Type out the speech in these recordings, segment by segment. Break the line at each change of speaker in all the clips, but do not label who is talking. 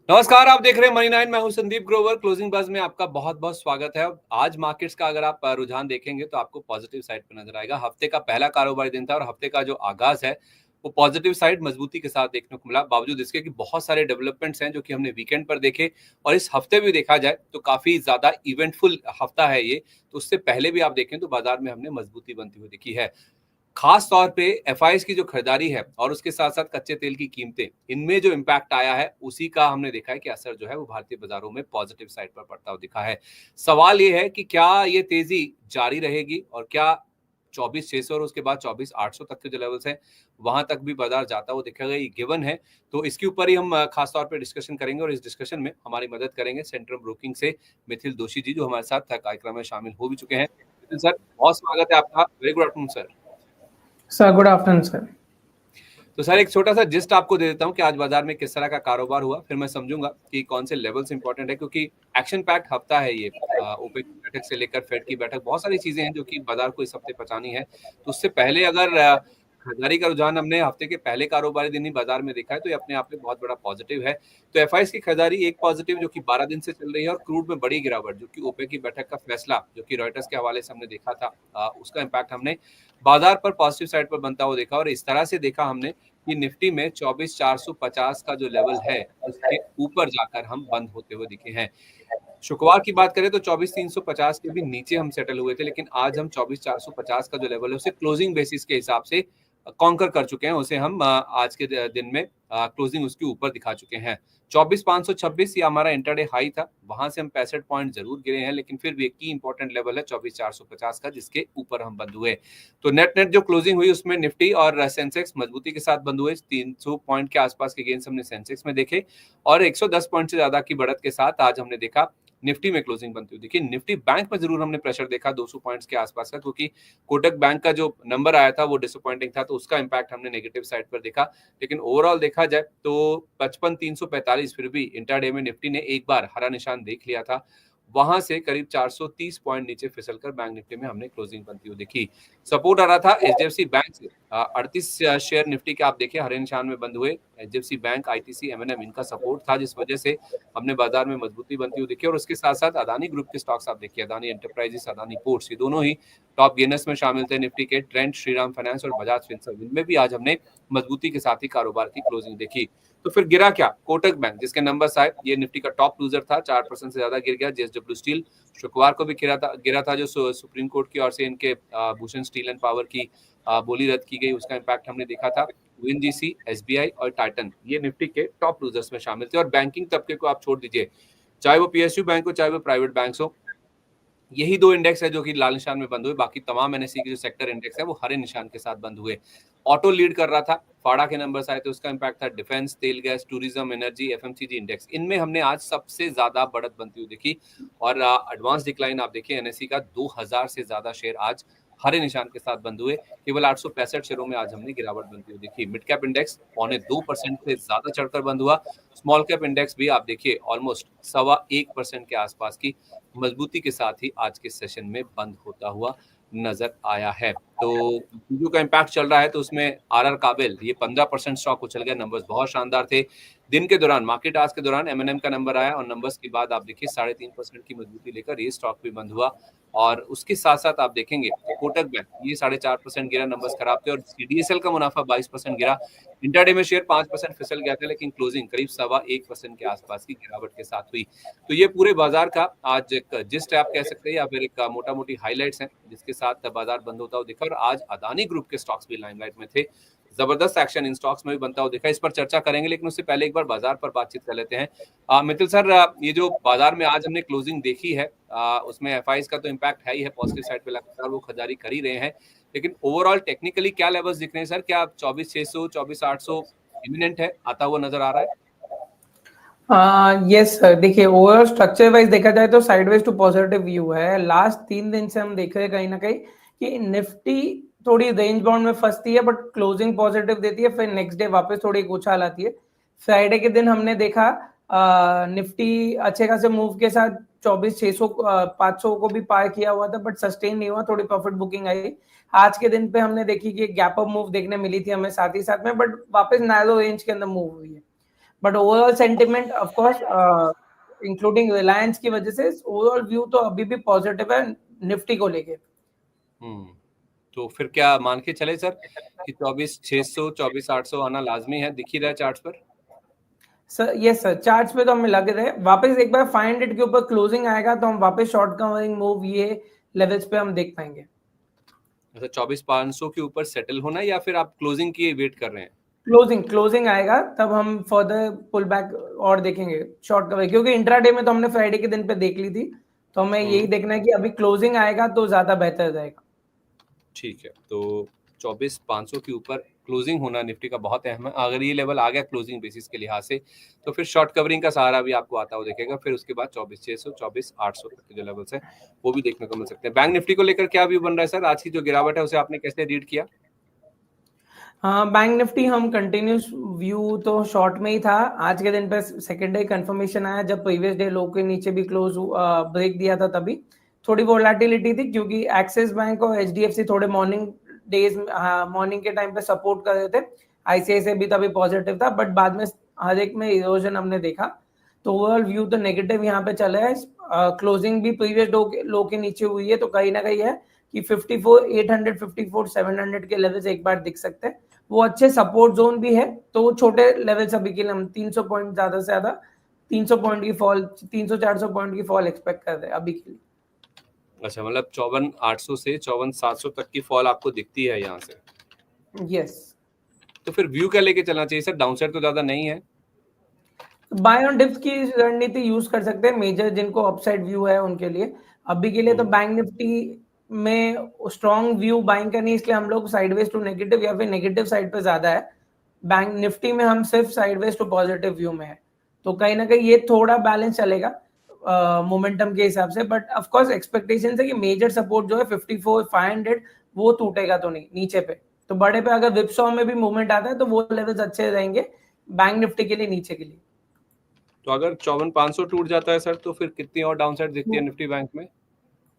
नमस्कार, आप देख रहे हैं मनी 9। मैं हूं संदीप ग्रोवर। क्लोजिंग बज में आपका बहुत बहुत स्वागत है। आज मार्केट्स का अगर आप रुझान देखेंगे तो आपको पॉजिटिव साइड पर नजर आएगा। हफ्ते का पहला कारोबारी दिन था और हफ्ते का जो आगाज है वो पॉजिटिव साइड मजबूती के साथ देखने को मिला, बावजूद इसके कि बहुत सारे डेवलपमेंट्स हैं जो कि हमने वीकेंड पर देखे और इस हफ्ते भी देखा जाए तो काफी ज्यादा इवेंटफुल हफ्ता है ये। तो उससे पहले भी आप देखें तो बाजार में हमने मजबूती बनती हुई देखी है। खास तौर पे एफआईएस की जो खरीदारी है और उसके साथ साथ कच्चे तेल की कीमतें, इनमें जो इम्पैक्ट आया है उसी का हमने देखा है कि असर जो है वो भारतीय बाजारों में पॉजिटिव साइड पर पड़ता हुआ दिखा है। सवाल ये है कि क्या ये तेजी जारी रहेगी और क्या 24,600 और उसके बाद 24,800 तक के जो लेवल्स हैं वहां तक भी बाजार जाता हुआ दिखेगा, ये गिवन है। तो इसके ऊपर ही हम खास तौर पर डिस्कशन करेंगे और इस डिस्कशन में हमारी मदद करेंगे सेंट्रम ब्रोकिंग से मिथिल दोषी जी, जो हमारे साथ कार्यक्रम में शामिल हो भी चुके हैं। मिथिल सर, बहुत स्वागत है आपका। Very good afternoon sir.
Sir good afternoon sir.
तो सर एक छोटा सा जिस्ट आपको दे देता हूँ कि आज बाजार में किस तरह का कारोबार हुआ, फिर मैं समझूंगा कि कौन से लेवल्स इंपॉर्टेंट है, क्योंकि एक्शन पैक्ड हफ्ता है ये। ओपेक की बैठक से लेकर फेड की बैठक, बहुत सारी चीजें हैं जो कि बाजार को इस हफ्ते पहुंचानी है। तो उससे पहले अगर खरीदारी का रुझान हमने हफ्ते के पहले कारोबारी दिन ही बाजार में देखा है तो ये अपने आप में बहुत बड़ा पॉजिटिव है। तो एफआईएस की खरीदारी एक पॉजिटिव जो कि 12 दिन से चल रही है, और क्रूड में बड़ी गिरावट जो कि ओपेक की बैठक का फैसला जो कि रॉयटर्स के हवाले से हमने देखा था, उसका इम्पैक्ट हमने बाजार पर पॉजिटिव साइड पर बनता हुआ देखा। और इस तरह से देखा हमने कि निफ्टी में 24,450 का जो लेवल है उसके ऊपर जाकर हम बंद होते हुए दिखे हैं। शुक्रवार की बात करें तो 24,350 के भी नीचे हम सेटल हुए थे, लेकिन आज हम 24,450 का जो लेवल है उसे क्लोजिंग बेसिस के हिसाब से कॉन्कर कर चुके हैं। उसे हम आज के दिन में क्लोजिंग उसके ऊपर दिखा चुके हैं। 24,526 ये हमारा इंटरडे हाई था, वहां से हम 65 पॉइंट जरूर गिरे हैं, लेकिन फिर भी एक की इंपॉर्टेंट लेवल है 24,450 का, जिसके ऊपर हम बंद हुए। तो नेट जो क्लोजिंग हुई उसमें निफ्टी और सेंसेक्स मजबूती के साथ बंद हुए। 300 पॉइंट के आसपास के गेंस हमने सेंसेक्स में देखे और 110 पॉइंट से ज्यादा की बढ़त के साथ आज हमने देखा निफ्टी में क्लोजिंग बनती हुई। देखिए निफ्टी बैंक में जरूर हमने प्रेशर देखा 200 पॉइंट्स के आसपास का, क्योंकि कोटक बैंक का जो नंबर आया था वो डिसअपॉइंटिंग था, तो उसका इंपैक्ट हमने नेगेटिव साइड पर देखा। लेकिन ओवरऑल देखा जाए तो 55,345 फिर भी इंटरडे में निफ्टी ने एक बार हरा निशान देख लिया था। वहां से करीब 430 पॉइंट नीचे फिसलकर बैंक निफ्टी में हमने क्लोजिंग बनती हुई देखी। सपोर्ट आ रहा था एचडीएफसी बैंक से 38 शेयर निफ्टी के आप देखिए हरे निशान में बंद हुए। एचडीएफसी बैंक, आईटीसी, एमएनएम, इनका सपोर्ट था जिस वजह से हमने बाजार में मजबूती बनती हुई देखी। और उसके साथ साथ अदानी ग्रुप के स्टॉक्स आप देखिए, अदानी एंटरप्राइजेस, अदानी पोर्ट्स, ये दोनों ही टॉप गेनर्स में शामिल थे निफ्टी के। ट्रेंड, श्रीराम फाइनेंस और बजाज फिनसर्व, इनमें भी आज हमने मजबूती के साथ ही कारोबार की क्लोजिंग देखी। तो फिर गिरा क्या? कोटक बैंक, जिसके नंबर्स आए, ये निफ्टी का टॉप लूजर था, 4% से ज्यादा गिर गया। जेएसडब्ल्यू स्टील शुक्रवार को भी गिरा था जो सुप्रीम कोर्ट की ओर से इनके भूषण स्टील एंड पावर की बोली रद्द की गई, उसका इम्पैक्ट हमने देखा था। ओएनजीसी, एसबीआई और टाइटन, ये निफ्टी के टॉप लूजर्स में शामिल थे। और बैंकिंग तबके को आप छोड़ दीजिए, चाहे वो पीएसयू बैंक हो चाहे वो प्राइवेट बैंक हो, यही दो इंडेक्स है जो कि लाल निशान में बंद हुए। बाकी तमाम एनएससी के जो सेक्टर इंडेक्स है वो हरे निशान के साथ बंद हुए। ऑटो लीड कर रहा था, फाड़ा के नंबर्स आए थे, उसका इम्पैक्ट था। डिफेंस, तेल gas, tourism, energy, FMCG index, इनमें हमने आज सबसे ज्यादा बढ़त बनती हुई देखी। और एडवांस डिक्लाइन आप देखिए एनएससी का 2000 से ज्यादा शेयर आज हरे निशान के साथ बंद हुए। केवल 865 शेयरों में आज हमने गिरावट बनती हुई देखी। मिड कैप इंडेक्स 0.25% से ज्यादा चढ़कर बंद हुआ। स्मॉल कैप इंडेक्स भी आप देखिए ऑलमोस्ट 1.25% के आसपास की मजबूती के साथ ही आज के सेशन में बंद होता हुआ नजर आया है। तो चीजों का इम्पैक्ट चल रहा है, तो उसमें आरआर काबिल ये 15% स्टॉक उछल गया। नंबर्स बहुत शानदार थे दिन के दौरान, मार्केट आज के दौरान एमएनएम का नंबर आया और नंबर्स के बाद आप देखिए 3.5% की मजबूती लेकर ये स्टॉक भी बंद हुआ। और उसके साथ साथ आप देखेंगे तो कोटक बैंक ये 4.5% गिरा, नंबर्स खराब थे। और सीडीएसएल का मुनाफा 22% गिरा। इंटरडे में शेयर 5% फिसल गया था, लेकिन क्लोजिंग करीब 1.25% के आसपास की गिरावट के साथ हुई। तो ये पूरे बाजार का आज एक जिस्ट आप कह सकते हैं, या फिर एक मोटा मोटी हाईलाइट्स हैं जिसके साथ बाजार बंद होता हुआ दिखा। और आज अदानी ग्रुप के स्टॉक्स भी लाइमलाइट में थे, जबरदस्त एक्शन इन स्टॉक्स में भी बनता हुआ दिखा। इस पर चर्चा करेंगे, लेकिन उससे पहले एक बार बाजार पर बातचीत कर लेते हैं। मित्तल सर, ये जो बाजार में आज हमने क्लोजिंग देखी है, उसमें एफआईएस का तो इम्पैक्ट है ही है, पॉजिटिव साइड पे लगातार वो खरीदारी कर ही रहे हैं, लेकिन ओवरऑल टेक्निकली क्या लेवल्स दिख रहे हैं सर? क्या 24,600, 24,800 इमिनेंट है, आता हुआ नजर आ रहा है?
यस सर, देखिए ओवरऑल स्ट्रक्चर वाइज देखा जाए तो साइडवेज टू पॉजिटिव व्यू है। लास्ट 3 दिन से हम देख रहे हैं कहीं ना कहीं कि निफ्टी थोड़ी रेंज बाउंड में फंसती है, बट क्लोजिंग पॉजिटिव देती है, फिर नेक्स्ट डे वापस थोड़ी एक उछाल आती है। फ्राइडे के दिन हमने देखा निफ्टी अच्छे खासे मूव के साथ 24,600 500 को भी पार किया हुआ था, बट सस्टेन नहीं हुआ, थोड़ी प्रॉफिट बुकिंग आई। आज के दिन पे हमने देखी कि गैप अप मूव देखने मिली थी हमें साथ ही साथ में, बट वापस नैरो रेंज के अंदर मूव हुई है। But overall sentiment of course including Reliance की वजह से ओवरऑल व्यू तो अभी भी पॉजिटिव है निफ्टी को लेके।
तो फिर क्या मान के चले सर कि 24,600 24,800 आना लाजमी है, दिख ही रहा है चार्ट्स पर?
सर यस सर, चार्ट्स पे तो हमें लग रहे हैं वापस एक बार 500 के ऊपर क्लोजिंग आएगा तो हम वापस शॉर्ट कवरिंग मूव ये लेवल्स पे हम देख पाएंगे।
अच्छा, 24,500 के ऊपर सेटल होना है या फिर आप क्लोजिंग की वेट कर रहे हैं?
क्लोजिंग आएगा तब हम फर्दर पुल बैक और देखेंगे शॉर्ट कवर, क्योंकि इंट्राडे में तो हमने फ्राइडे के दिन पे देख ली थी, तो हमें यही देखना है कि अभी क्लोजिंग आएगा तो ज्यादा बेहतर रहेगा।
ठीक है, तो 24,500 के ऊपर क्लोजिंग होना निफ्टी का बहुत अहम है। अगर ये लेवल आ गया क्लोजिंग बेसिस के लिहाज से तो फिर शॉर्ट कवरिंग का सहारा भी आपको आता हुआ दिखेगा। फिर उसके बाद 24,600 24,800 तक के जो लेवल्स है वो भी देखने को मिल सकते हैं। बैंक निफ्टी को लेकर क्या व्यू बन रहा है सर? आज की जो गिरावट है उसे आपने कैसे रीड किया?
हाँ, बैंक निफ्टी हम कंटिन्यूस व्यू तो शॉर्ट में ही था। आज के दिन पे सेकेंडरी कंफर्मेशन आया जब प्रीवियस डे लो के नीचे भी क्लोज ब्रेक दिया था, तभी थोड़ी वोलेटिलिटी थी क्योंकि एक्सिस बैंक और एचडीएफसी थोड़े मॉर्निंग के टाइम पे सपोर्ट कर रहे थे। आईसीआईसीआई भी तभी पॉजिटिव था, बट बाद में हर एक में इरोजन हमने देखा, तो ओवरऑल व्यू तो नेगेटिव यहाँ पे चला है। क्लोजिंग भी प्रीवियस लो के नीचे हुई है, तो कहीं ना कहीं है कि 54,800 54,700 के लेवल्स एक बार दिख सकते हैं। वो अच्छे सपोर्ट जोन भी है, तो वो छोटे लेवल्स अभी के लिए हम 300 पॉइंट ज्यादा से ज्यादा 300 पॉइंट की फॉल 300-400 पॉइंट की फॉल एक्सपेक्ट कर रहे हैं अभी के लिए।
अच्छा, मतलब 54,800 से 54,700 तक की फॉल आपको दिखती है यहाँ से?
यस।
तो फिर व्यू क्या लेके चलना चाहिए सर? डाउनसाइड तो ज्यादा नहीं है?
बाय ऑन डिप्स की रणनीति यूज कर सकते हैं मेजर जिनको अपसाइड व्यू है उनके लिए। अभी के लिए तो बैंक निफ्टी में स्ट्रॉन्ग व्यू बाइंग का नहीं, इसलिए हम लोग साइडवेज टू नेगेटिव या फिर नेगेटिव साइड पे ज्यादा है। बैंक निफ्टी में हम सिर्फ साइडवेज टू पॉजिटिव व्यू में है, तो कहीं ना कहीं ये थोड़ा बैलेंस चलेगा मोमेंटम के हिसाब से। बट ऑफ कोर्स एक्सपेक्टेशन है कि मेजर सपोर्ट जो है 54,500 वो टूटेगा तो नहीं नीचे पे। तो बड़े पे अगर विपसॉ में भी मूवमेंट आता है तो वो लेवल्स अच्छे रहेंगे बैंक निफ्टी के लिए नीचे के लिए।
तो अगर 54,500 टूट जाता है सर तो फिर कितनी और डाउनसाइड दिखती है निफ्टी बैंक में?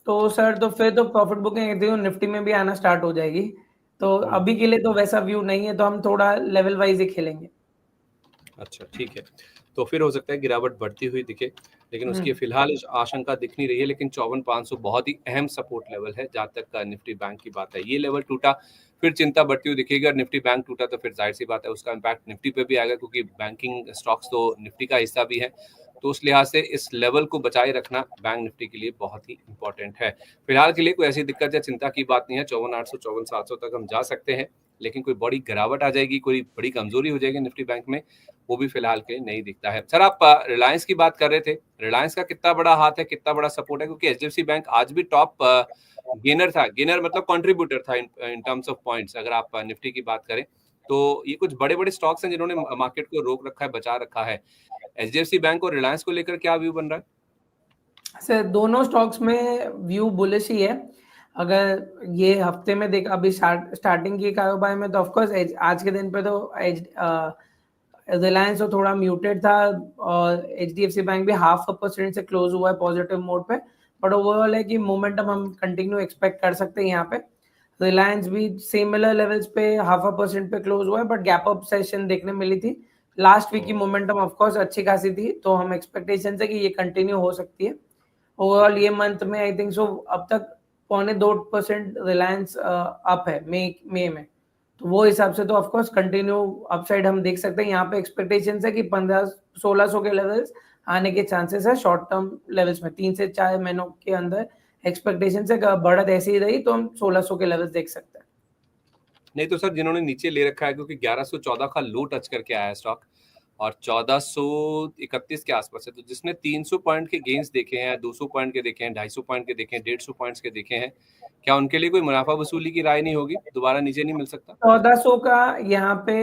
तो सर तो फिर तो प्रॉफिट बुकिंग निफ्टी में भी आना स्टार्ट हो जाएगी। तो अभी के लिए तो वैसा व्यू नहीं है, तो हम थोड़ा लेवल वाइज ही खेलेंगे।
अच्छा, ठीक है। तो फिर हो सकता है गिरावट बढ़ती हुई दिखे, लेकिन उसकी फिलहाल आशंका दिख नहीं रही है। लेकिन 54,500 बहुत ही अहम सपोर्ट लेवल है जहां तक निफ्टी बैंक की बात है। ये लेवल टूटा फिर चिंता बढ़ती हुई दिखेगी, और निफ्टी बैंक टूटा तो फिर जाहिर सी बात है उसका इम्पैक्ट निफ्टी पे भी आएगा, क्योंकि बैंकिंग स्टॉक्स तो निफ्टी का हिस्सा भी है। तो उस लिहाज से इस लेवल को बचाए रखना बैंक निफ्टी के लिए बहुत ही इंपॉर्टेंट है। फिलहाल के लिए कोई ऐसी दिक्कत या चिंता की बात नहीं है। 54,800 54,700 तक हम जा सकते हैं, लेकिन कोई बड़ी गिरावट आ जाएगी, कोई बड़ी कमजोरी हो जाएगी निफ्टी बैंक में, वो भी फिलहाल के नहीं दिखता है। सर, आप रिलायंस की बात कर रहे थे, रिलायंस का कितना बड़ा हाथ है, कितना बड़ा सपोर्ट है? क्योंकि एचडीएफसी बैंक आज भी टॉप गेनर था, गेनर मतलब कंट्रीब्यूटर था इन टर्म्स ऑफ पॉइंट्स। अगर आप निफ्टी की बात करें तो ये कुछ बड़े बड़े स्टॉक्स हैं जिन्होंने मार्केट को रोक रखा है, बचा रखा है। एचडीएफसी बैंक और रिलायंस को लेकर क्या व्यू बन रहा है?
सर दोनों स्टॉक्स में व्यू बुलिश ही है। अगर ये हफ्ते में देख अभी स्टार्टिंग की कारोबार में तो ऑफकोर्स आज के दिन पे तो रिलायंस तो थोड़ा म्यूटेड था, और एचडीएफसी बैंक भी 0.5% से क्लोज हुआ है पॉजिटिव मोड पे। बट ओवरऑल है कि मोमेंटम हम कंटिन्यू एक्सपेक्ट कर सकते हैं यहाँ पे। रिलायंस भी सिमिलर लेवल्स पे 0.5% पे क्लोज हुआ है, बट गैप अप सेशन देखने मिली थी। लास्ट वीक की मोमेंटम ऑफकोर्स अच्छी खासी थी, तो हम एक्सपेक्टेशन है कि ये कंटिन्यू हो सकती है। ओवरऑल ये मंथ में आई थिंक सो अब तक 0.25% रिलायंस अप है मई में, तो वो हिसाब से तो ऑफकोर्स कंटिन्यू अपसाइड हम देख सकते हैं। यहाँ पे एक्सपेक्टेशन है कि 1500-1600 के लेवल्स आने के चांसेस है शॉर्ट टर्म लेवल्स में। 3 से 4 महीनों के अंदर एक्सपेक्टेशन से बढ़त ऐसी ही रही तो हम 1600 के लेवल्स देख सकते हैं।
नहीं तो सर, जिन्होंने नीचे ले रखा है, क्योंकि 1114 का लो टच करके आया है स्टॉक और 1431 के आसपास है, तो जिसने 300 पॉइंट के गेंस देखे हैं, 200 पॉइंट के देखे हैं, 250 पॉइंट के देखे हैं, 150 पॉइंट्स के देखे हैं, क्या उनके लिए कोई मुनाफा वसूली की राय नहीं होगी? दोबारा नीचे नहीं मिल सकता?
1400 का यहाँ पे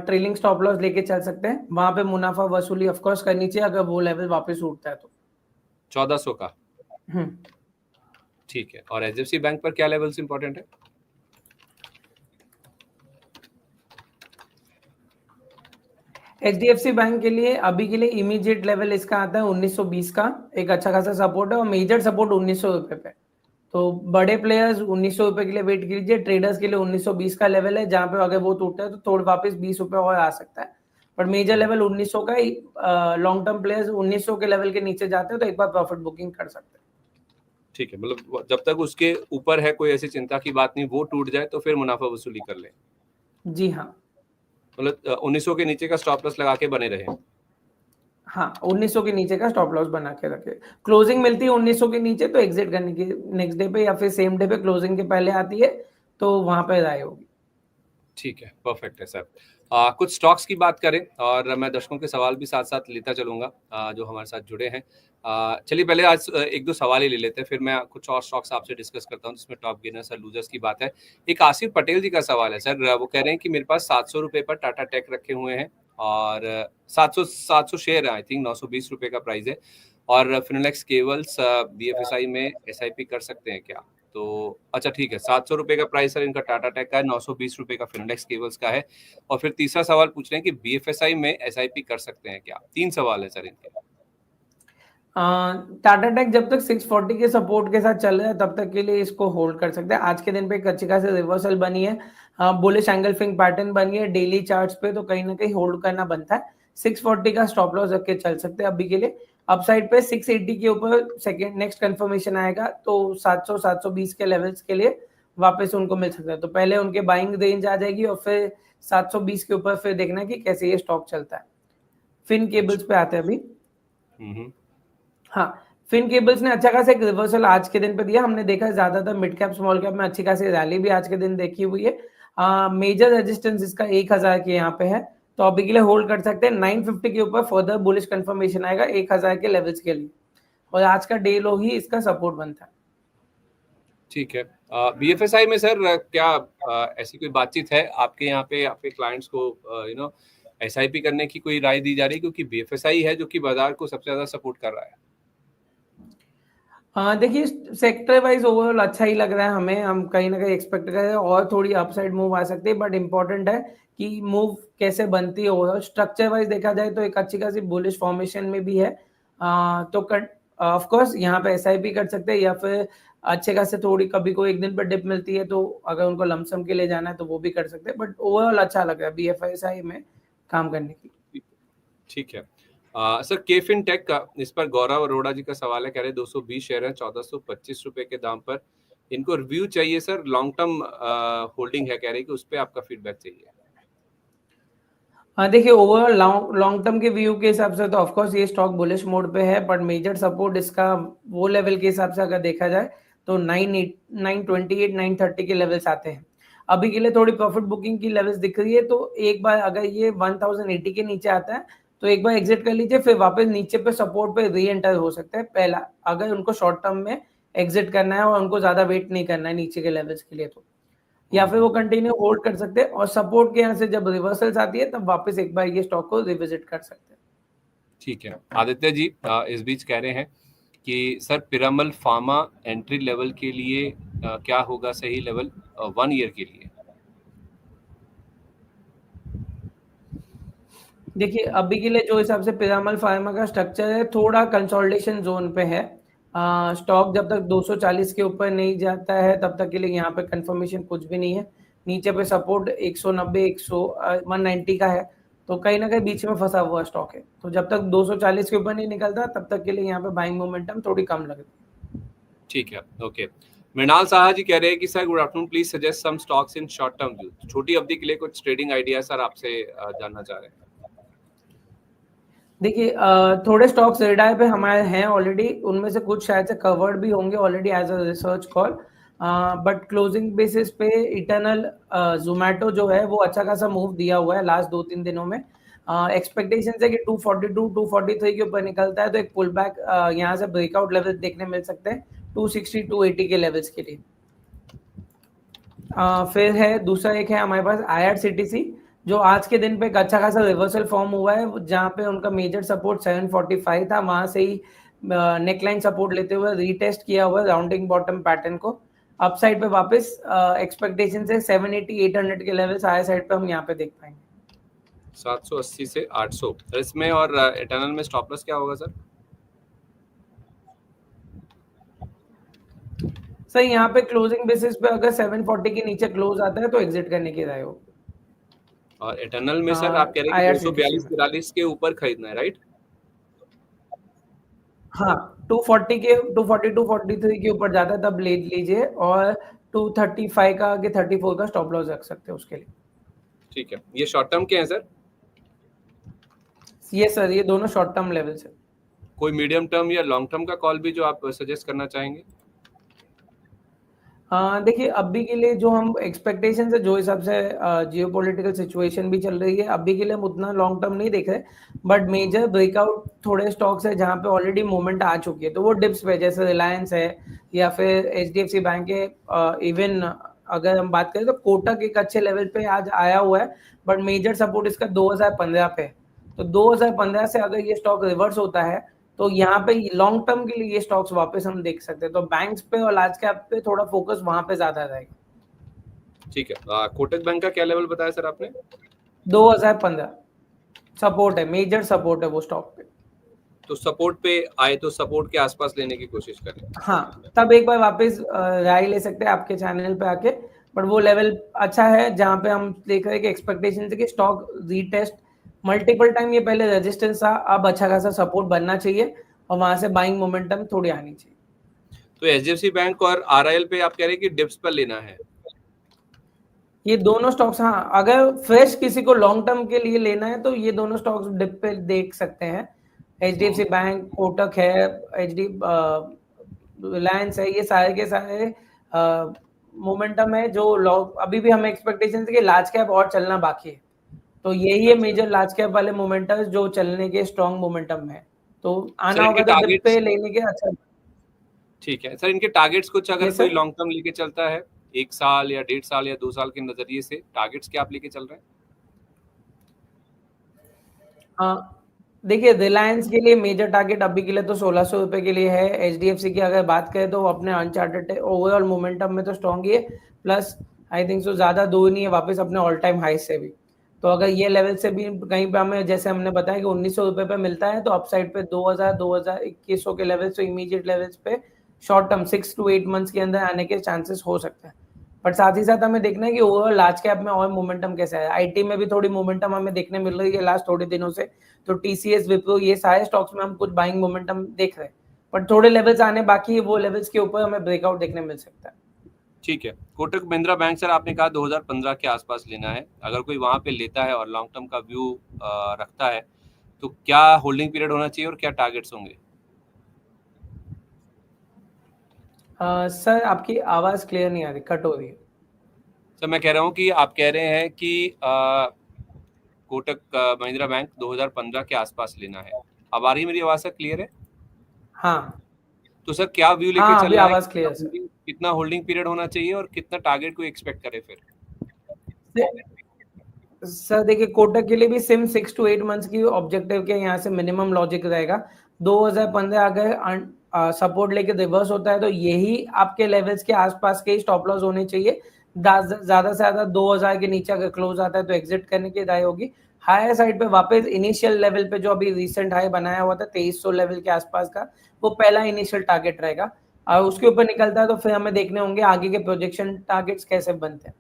ट्रेलिंग स्टॉप लॉस लेके चल सकते हैं, वहां पे मुनाफा वसूली ऑफकोर्स करनी चाहिए अगर वो लेवल वापस उठता है तो।
1400 का ठीक है। और एचडीएफसी बैंक पर क्या लेवल्स इंपॉर्टेंट है?
एचडीएफसी बैंक के लिए अभी के लिए इमीडिएट लेवल इसका आता है 1920 का, एक अच्छा खासा सपोर्ट है, और मेजर सपोर्ट 1900 रुपए पे। तो बड़े प्लेयर्स 1900 रुपए के लिए वेट कीजिए, ट्रेडर्स के लिए 1920 का लेवल है, जहां पे अगर वो टूटता है तो थोड़ा वापस 20 रुपए और आ सकता है। पर मेजर लेवल 1900 का ही, लॉन्ग टर्म प्लेयर्स 1900 के लेवल के नीचे जाते हैं तो एक बार प्रॉफिट बुकिंग कर सकते हैं।
ठीक है, मतलब जब तक उसके ऊपर है कोई ऐसी चिंता की बात नहीं, वो टूट जाए तो फिर मुनाफा वसूली कर लें।
जी हाँ,
मतलब 1900 के नीचे का स्टॉप लॉस लगा के बने रहे।
हाँ 1900 के नीचे का स्टॉप लॉस बना के रखे। क्लोजिंग मिलती है 1900 के नीचे तो एग्जिट करने की नेक्स्ट डे पे या फिर सेम डे पे क्लोजिंग के पहले आती है तो वहां पे राय होगी।
ठीक है, परफेक्ट है सर। कुछ स्टॉक्स की बात करें और मैं दर्शकों के सवाल भी साथ साथ लेता चलूंगा जो हमारे साथ जुड़े हैं। चलिए पहले आज एक दो सवाल ही ले लेते हैं, फिर मैं कुछ और स्टॉक्स आपसे डिस्कस करता हूं जिसमें टॉप गेनर्स और लूजर्स की बात है। एक आसिफ पटेल जी का सवाल है सर, वो कह रहे हैं कि मेरे पास 700 रुपए पर टाटा टेक रखे हुए हैं और 700 शेयर है, आई थिंक 920 रुपए का प्राइस है, और फिनोलेक्स केबल्स बीएफएसआई में एसआईपी कर सकते हैं क्या? तो अच्छा ठीक है, 700 रुपए का प्राइस सर इनका टाटा टेक का है, 920 रुपए का फिनोलेक्स केबल्स का है, और फिर तीसरा सवाल पूछ रहे हैं कि बीएफएसआई में एसआईपी कर सकते हैं क्या? 3 सवाल है सर इनके।
टाटा टेक जब तक 640 के सपोर्ट के साथ चल रहा है तब तक के लिए इसको होल्ड कर सकते हैं। आज के दिन पे एक अच्छी खासी रिवर्सल बनी है, बुलिश एंगल्फिंग पैटर्न बनी है डेली चार्ट्स पे, तो कहीं ना कहीं होल्ड करना बनता है। 640 का स्टॉप लॉस रख के चल सकते हैं अभी के लिए। अपसाइड पे 680 के ऊपर सेकेंड नेक्स्ट कंफर्मेशन आएगा तो 700 720 के लेवल्स के लिए वापस उनको मिल सकता है, तो पहले उनके बाइंग रेंज आ जाएगी और फिर 720 के ऊपर फिर देखना है कि कैसे ये स्टॉक चलता है। फिन केबल्स पे आते हैं अभी। हाँ, फिन केबल्स ने अच्छा खासा एक रिवर्सल आज के दिन पे दिया। हमने देखा ज्यादातर मिड कैप स्मॉल कैप में अच्छी खासी रैली भी आज के दिन देखी हुई है। मेजर रेजिस्टेंस इसका 1000 के यहाँ पे है, तो अभी के लिए होल्ड कर सकते हैं। 950 के ऊपर फर्दर बुलिश कंफर्मेशन आएगा 1000 के लेवल्स के लिए, और आज का डे लो ही इसका सपोर्ट बनता है।
ठीक है, बीएफएसआई में सर क्या ऐसी कोई बातचीत है आपके यहाँ पे आपके क्लाइंट्स को एसआईपी करने की कोई राय दी जा रही है, क्योंकि बीएफएसआई है जो कि बाजार को सबसे ज्यादा सपोर्ट कर रहा है?
देखिए सेक्टर वाइज ओवरऑल अच्छा ही लग रहा है हमें, हम कहीं ना कहीं एक्सपेक्ट कर रहे हैं और थोड़ी अपसाइड मूव आ सकती है, बट इंपॉर्टेंट है कि मूव कैसे बनती है। ओवरऑल स्ट्रक्चर वाइज देखा जाए तो एक अच्छी खासी बुलिश फॉर्मेशन में भी है, तो ऑफ कोर्स यहाँ पे एसआईपी कर सकते हैं या फिर अच्छे खासे थोड़ी कभी कोई एक दिन पर डिप मिलती है तो अगर उनको लमसम के लिए जाना है तो वो भी कर सकते हैं, बट ओवरऑल अच्छा लग रहा है बीएफएसआई में काम करने की।
ठीक है, सर केफिन टेक का इस पर गौरव अरोड़ा जी का सवाल है, कह रहे 220 शेयर है 1425 रुपए के दाम पर, इनको रिव्यू चाहिए सर, लॉन्ग टर्म होल्डिंग है, कह रहे कि उस पर आपका फीडबैक चाहिए।
देखिए ओवरऑल लॉन्ग टर्म के व्यू के हिसाब से तो ऑफ कोर्स ये स्टॉक बुलिश मोड पे है, बट मेजर सपोर्ट इसका वो लेवल के हिसाब से अगर देखा जाए तो 928 930 के लेवल्स आते हैं। अभी के लिए थोड़ी प्रॉफिट बुकिंग की लेवल्स दिख रही है, तो एक बार अगर ये 1080 के नीचे आता है तो एक बार एग्जिट कर लीजिए, फिर वापस नीचे पे सपोर्ट पे री एंटर हो सकते हैं पहला, अगर उनको शॉर्ट टर्म में एग्जिट करना है और उनको ज्यादा वेट नहीं करना है नीचे के लेवल्स के लिए, तो या फिर वो कंटिन्यू होल्ड कर सकते हैं और सपोर्ट के यहाँ से जब रिवर्सल्स आती है तब वापस एक बार ये स्टॉक को रिविजिट कर सकते हैं।
ठीक है, आदित्य जी इस बीच कह रहे हैं कि sir Piramal pharma entry level के लिए क्या होगा सही लेवल 1 ईयर के लिए?
देखिए अभी के लिए जो हिसाब से पिरामल फार्मा का स्ट्रक्चर है थोड़ा कंसोलिडेशन जोन पे है, स्टॉक जब तक 240 के ऊपर नहीं जाता है तब तक के लिए यहाँ पे कंफर्मेशन कुछ भी नहीं है। नीचे पे सपोर्ट 190 190 का है, तो कहीं ना कहीं बीच में फंसा हुआ स्टॉक है, तो जब तक 240 के ऊपर नहीं निकलता तब तक के लिए यहाँ पे बाइंग मोमेंटम थोड़ी कम लगती है।
ठीक है, ओके। मृणाल साहा जी कह रहे हैं कि sir good afternoon, please suggest some stocks in short term view, छोटी अवधि के लिए कुछ ट्रेडिंग आइडिया सर आपसे जानना चाह रहे हैं।
देखिए थोड़े स्टॉक्स रेडार पे हमारे हैं ऑलरेडी, उनमें से कुछ शायद से कवर्ड भी होंगे already as a research call, but closing basis पे इटर्नल जोमेटो जो है वो अच्छा खासा मूव दिया हुआ है लास्ट 2-3 दिनों में। एक्सपेक्टेशन है कि 242 243 के ऊपर निकलता है तो एक पुल बैक यहाँ से ब्रेकआउट लेवल देखने मिल सकते हैं 260 280 के लेवल्स के लिए। फिर है दूसरा एक है हमारे पास IRCTC, जो आज के दिन पे एक अच्छा खासा रिवर्सल फॉर्म हुआ है, जहां पे उनका मेजर सपोर्ट 745 था, वहां से ही नेकलाइन सपोर्ट लेते हुए रीटेस्ट किया हुआ राउंडिंग बॉटम पैटर्न को। अपसाइड पे वापस एक्सपेक्टेशन से 780 800 के लेवल्स हाई साइड पे हम यहाँ पे देख पाएंगे
780 से 800 इसमें, और इटर्नल में स्टॉप लॉस क्या होगा सर?
सर यहाँ पे क्लोजिंग बेसिस पे अगर 740 के नीचे क्लोज आता है तो एग्जिट करने की राय होगी।
और इटर्नल में सर आप कह रहे हैं कि
IRCTC
242
में।
43 के ऊपर खरीदना है, राइट?
हाँ, 240 के 240 243 के ऊपर जाता है तब ले लीजिए, और 235 का कि 34 का स्टॉप लॉस रख सकते हैं उसके लिए।
ठीक है, ये शॉर्ट टर्म के हैं सर?
ये सर, ये दोनों शॉर्ट टर्म लेवल से।
कोई मीडियम टर्म या लॉन्ग टर्म का कॉल भी जो आप सजेस्ट करना चाहेंगे?
हाँ देखिए, अभी के लिए जो हम एक्सपेक्टेशन है, जो हिसाब से जियोपॉलिटिकल सिचुएशन भी चल रही है, अभी के लिए हम उतना लॉन्ग टर्म नहीं देख रहे, बट मेजर ब्रेकआउट थोड़े स्टॉक्स है जहाँ पे ऑलरेडी मूवमेंट आ चुकी है, तो वो डिप्स पे, जैसे रिलायंस है या फिर HDFC बैंक है, इवन अगर हम बात करें तो कोटक एक अच्छे लेवल पे आज आया हुआ है, बट मेजर सपोर्ट इसका 2015 पे है। तो 2015 से अगर ये स्टॉक रिवर्स होता है तो यहाँ पे लॉन्ग टर्म के लिए ये स्टॉक्स वापस हम देख सकते हैं, तो बैंक्स पे और लार्ज कैप पे थोड़ा फोकस वहां पे ज्यादा रहेगा।
ठीक है, कोटक बैंक का क्या लेवल बताया सर आपने?
2015 सपोर्ट है, मेजर सपोर्ट है वो स्टॉक पे।
तो सपोर्ट पे आए तो सपोर्ट के आसपास लेने की कोशिश करें।
हाँ, तब एक बार वापस राय ले सकते हैं आपके चैनल पे आके, बट वो लेवल अच्छा है जहाँ पे हम देख रहे हैं कि एक्सपेक्टेशन है कि स्टॉक रीटेस्ट मल्टीपल टाइम, ये पहले रेजिस्टेंस था, अब अच्छा खासा सपोर्ट बनना चाहिए और वहां से बाइंग मोमेंटम थोड़ी आनी चाहिए।
तो HDFC बैंक और RIL पे आप कह रहे हैं कि डिप्स पर लेना है?
ये दोनों स्टॉक्स, हाँ, अगर फ्रेश किसी को लॉन्ग टर्म के लिए लेना है तो ये दोनों स्टॉक्स डिप पे देख सकते हैं। HDFC बैंक, कोटक है, एचडी रिलायंस है, ये सारे के सारे मोमेंटम है जो अभी भी हमें एक्सपेक्टेशन है कि लार्ज कैप और चलना बाकी है, तो यही है मेजर लार्ज कैप वाले मोमेंटम जो चलने के स्ट्रॉन्ग मोमेंटम है, तो
सर
आना
इनके
होगा तो डिप
टारगेट्स,
पे लेने के अच्छा।
ठीक है सर, इनके टारगेट्स कुछ अगर
ये
कोई
सर,
लॉन्ग टर्म लेके चलता है, 1 साल या 1.5 साल या 2 साल के नजरिए से टारगेट्स क्या आप लेके चल रहे हैं?
हाँ देखिए, रिलायंस के लिए मेजर टारगेट अभी के लिए तो 1600 रुपए के लिए है। HDFC की अगर बात करें तो अपने अनचार्टेड ओवरऑल मोमेंटम में तो स्ट्रॉन्ग ही है, प्लस आई थिंक सो ज्यादा दूर नहीं है वापस अपने ऑल टाइम हाई से भी, तो अगर ये लेवल से भी कहीं पे हमें, जैसे हमने बताया कि 1900 रुपए पे मिलता है, तो अपसाइड पे 2000 2100 के लेवल से इमीडिएट लेवल्स पे शॉर्ट टर्म 6 to 8 मंथ्स के अंदर आने के चांसेस हो सकते हैं। बट साथ ही साथ हमें देखना है कि ओवरऑल लार्ज कैप में और मोमेंटम कैसा है। IT में भी थोड़ी मोमेंटम हमें देखने मिल रही है लास्ट थोड़े दिनों से, तो TCS, विप्रो, ये सारे स्टॉक्स में हम कुछ बाइंग मोमेंटम देख रहे हैं, बट थोड़े लेवल्स आने बाकी है, वो लेवल्स के ऊपर हमें ब्रेकआउट देखने मिल सकता है।
ठीक है, कोटक महिंद्रा बैंक सर आपने कहा 2015 के आसपास लेना है, अगर कोई वहां पे लेता है और लॉन्ग टर्म का व्यू रखता है तो क्या होल्डिंग पीरियड होना चाहिए और क्या टारगेट्स होंगे?
सर आपकी आवाज क्लियर नहीं आ रही, कट हो रही है।
सर मैं कह रहा हूँ कि आप कह रहे हैं कि कोटक महिंद्रा बैंक 2015 के आसपास लेना है, अब आ रही मेरी आवाज सर, क्लियर है?
हाँ
तो सर क्या व्यू लेके
हाँ, अभी
चलना है,
आवाज क्लियर सर।
कितना होल्डिंग पीरियड होना चाहिए और कितना टारगेट को एक्सपेक्ट करें फिर?
सर देखिए, कोटक के लिए भी सिम 6 to 8 मंथ्स की ऑब्जेक्टिव के यहाँ से मिनिमम लॉजिक रहेगा। 2015 अगर सपोर्ट लेके रिवर्स होता है तो यही आपके लेवल्स के आसपास के स्टॉप लॉस होने चाहिए। ज्यादा से ज्यादा 2000 के नीचे अगर क्लोज आता है तो एग्जिट करने की राय होगी। हायर साइड पे वापस इनिशियल लेवल पे जो अभी रिसेंट हाई बनाया हुआ था 2300 लेवल के आसपास का, वो पहला इनिशियल टारगेट रहेगा, और उसके ऊपर निकलता है तो फिर हमें देखने होंगे आगे के प्रोजेक्शन टारगेट्स कैसे बनते हैं।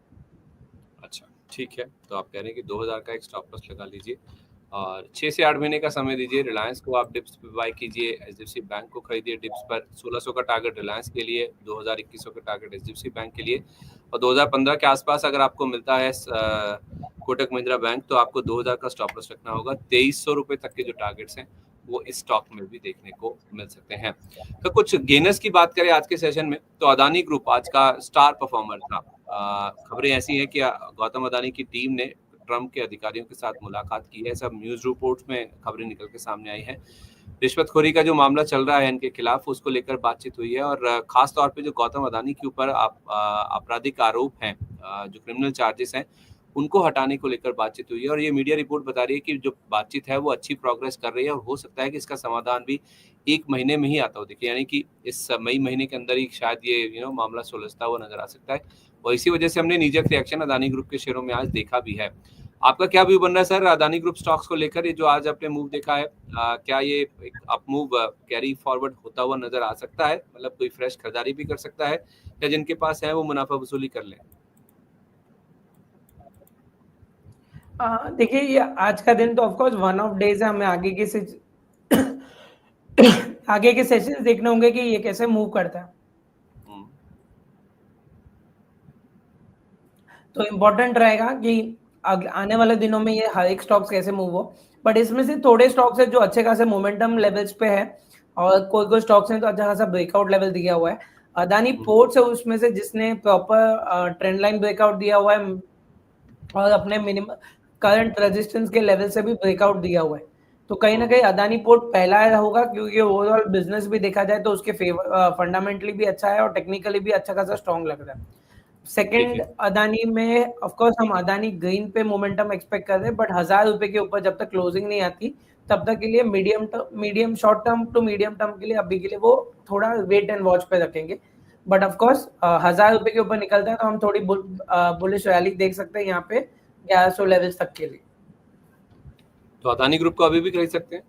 अच्छा ठीक है, तो आप कह रहे हैं कि 2000 का एक स्टॉप लॉस लगा लीजिए और 6 से 8 महीने का समय दीजिए। रिलायंस को आप डिप्स पे बाय कीजिए, HDFC बैंक को खरीदिए डिप्स पर। 1600 का टारगेट रिलायंस के लिए, 2000 2100 का टारगेट HDFC बैंक के लिए, और 2015 के आसपास अगर आपको मिलता है कोटक महिंद्रा बैंक तो आपको 2000 का स्टॉप लॉस रखना होगा। 2300 रुपए तक के जो टारगेट्स हैं वो इस स्टॉक में भी देखने को मिल सकते हैं। तो कुछ गेनर्स की बात करें आज के सेशन में, तो अदानी ग्रुप आज का स्टार परफॉर्मर था। खबरें ऐसी हैं कि गौतम अदानी की टीम ने ट्रम्प के अधिकारियों के साथ मुलाकात की है, सब न्यूज रिपोर्ट्स में खबरें निकल के सामने आई हैं। रिश्वतखोरी का जो मामला चल रहा है इनके खिलाफ, उसको लेकर बातचीत हुई है, और खास तौर पे जो गौतम अदानी के ऊपर आपराधिक आरोप हैं, जो क्रिमिनल चार्जेस हैं, उनको हटाने को लेकर बातचीत हुई है। और ये मीडिया रिपोर्ट बता रही है कि जो बातचीत है वो अच्छी प्रोग्रेस कर रही है, और हो सकता है कि इसका समाधान भी 1 महीने में ही आता हो। देखिए, यानी कि इस मई महीने के अंदर ही शायद ये मामला सुलझता हुआ नजर आ सकता है, और इसी वजह से हमने नीजक रिएक्शन अदानी ग्रुप के शेयरों में आज देखा भी है। आपका क्या व्यू बन रहा है सर अदानी ग्रुप स्टॉक्स को लेकर? ये जो आज आपने मूव देखा है, क्या ये एक अप मूव कैरी फॉरवर्ड होता हुआ नजर आ सकता है? मतलब कोई फ्रेश खरीदारी भी कर सकता है, या जिनके पास है वो मुनाफा वसूली कर लें?
देखिए ये आज का दिन तो of course one of days है, हमें आगे के सेशंस देखने होंगे कि ये कैसे मूव करता है। तो इम्पोर्टेंट रहेगा कि आने वाले दिनों में ये हर एक स्टॉक्स कैसे मूव हो, बट इसमें से थोड़े स्टॉक्स है जो अच्छे खासे मोमेंटम लेवल्स पे है और कोई स्टॉक्स हैं तो अच्छा खासा ब्रेकआउट लेवल दिया हुआ है। अदानी पोर्ट्स है उसमें से जिसने प्रॉपर ट्रेंड लाइन ब्रेकआउट दिया हुआ है और अपने मिनिमम करंट रेजिस्टेंस के लेवल से भी ब्रेकआउट दिया हुआ है। तो कहीं ना कहीं अदानी पोर्ट पहला होगा क्योंकि ओवरऑल बिजनेस भी देखा जाए तो उसके फंडामेंटली भी अच्छा है और टेक्निकली भी अच्छा खासा स्ट्रॉन्ग लग रहा है। सेकंड अदानी में ऑफ कोर्स हम अदानी ग्रीन पे मोमेंटम एक्सपेक्ट कर रहे हैं, बट 1,000 रुपए के ऊपर जब तक क्लोजिंग नहीं आती तब तक के लिए medium short term to medium term के लिए अभी के लिए वो थोड़ा वेट एंड वॉच पे रखेंगे। बट ऑफ कोर्स 1,000 रुपए के ऊपर निकलता है तो हम थोड़ी बुलिश रैली देख सकते हैं यहाँ पे 1100 लेवल्स तक के लिए।
तो अदानी ग्रुप को अभी भी खरीद सकते हैं?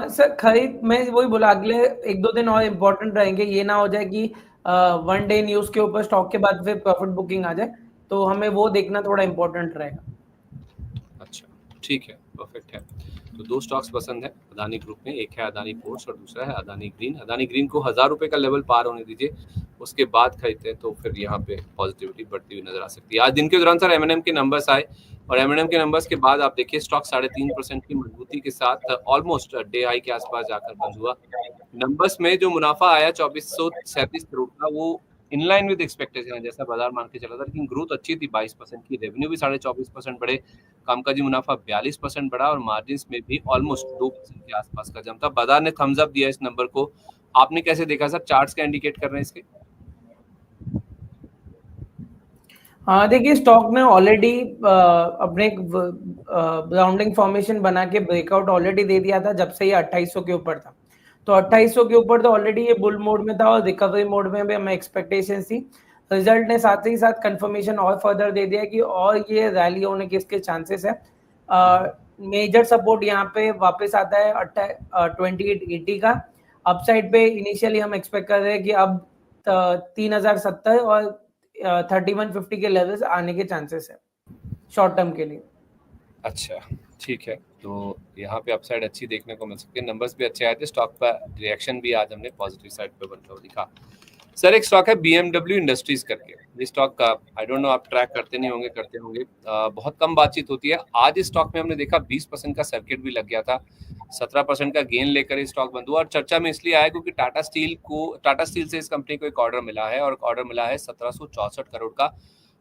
सर खरीद, मैं वही बोला अगले 1-2 दिन और इम्पोर्टेंट रहेंगे, ये ना हो जाए कि वन डे न्यूज के ऊपर स्टॉक के बाद फिर प्रॉफिट बुकिंग आ जाए, तो हमें वो देखना थोड़ा इम्पोर्टेंट रहेगा।
अच्छा ठीक है, परफेक्ट है। तो 2 स्टॉक्स पसंद है अदानी ग्रुप में, एक है अदानी पोर्ट्स और दूसरा है अदानी ग्रीन। अदानी ग्रीन को 1,000 रुपए का लेवल पार होने दीजिए, उसके बाद खरीदते हैं तो फिर यहाँ पे पॉजिटिविटी बढ़ती हुई नजर आ सकती है। आज दिन के दौरान सर M&M के नंबर्स आए और M&M के नंबर्स के बाद आप देखिए स्टॉक 3.5% की मजबूती के साथ ऑलमोस्ट डे हाई के आसपास जाकर बंद हुआ। नंबर्स में जो मुनाफा आया 2437 करोड़ का, वो इनलाइन विद एक्सपेक्टेशन है जैसा बाजार मान के चला था, लेकिन ग्रोथ अच्छी थी 22% की, रेवेन्यू भी 24.5% बढ़े, कामकाजी मुनाफा 42% बढ़ा और मार्जिन में भी ऑलमोस्ट 2% के आसपास का जम था। बाजार ने थम्स अप दिया इस नंबर को, आपने कैसे देखा सर? चार्ट्स क्या इंडिकेट कर रहे हैं इसके?
हाँ देखिए स्टॉक ने ऑलरेडी अपने राउंडिंग फॉर्मेशन बना के ब्रेकआउट ऑलरेडी दे दिया था जब से ये 2800 के ऊपर था। तो 2800 के ऊपर तो ऑलरेडी ये बुल मोड में था और रिकवरी मोड में भी हमें एक्सपेक्टेशन थी। रिजल्ट ने साथ ही साथ कंफर्मेशन और फर्दर दे दिया कि और ये रैली होने के इसके चांसेस है। मेजर सपोर्ट यहाँ पे वापस आता है 2880 का। अपसाइड पे इनिशियली हम एक्सपेक्ट कर रहे हैं कि अब 3070 और 3150 के लेवल्स आने के चांसेस है शॉर्ट टर्म के लिए।
अच्छा ठीक है, तो यहाँ पे अपसाइड अच्छी देखने को मिल सकती है, नंबर्स भी अच्छे आए थे, स्टॉक का रिएक्शन भी आज हमने पॉजिटिव साइड पे बनता हुआ दिखा। सर एक स्टॉक है BMW इंडस्ट्रीज करके, ये स्टॉक का आई डोंट नो आप ट्रैक करते नहीं होंगे, करते होंगे, बहुत कम बातचीत होती है। आज इस स्टॉक में हमने देखा 20% का सर्किट भी लग गया था, 17% का गेन लेकर ये स्टॉक बंद हुआ और चर्चा में इसलिए आया क्योंकि टाटा स्टील से इस कंपनी को एक ऑर्डर मिला है और ऑर्डर मिला है 1764 करोड़ का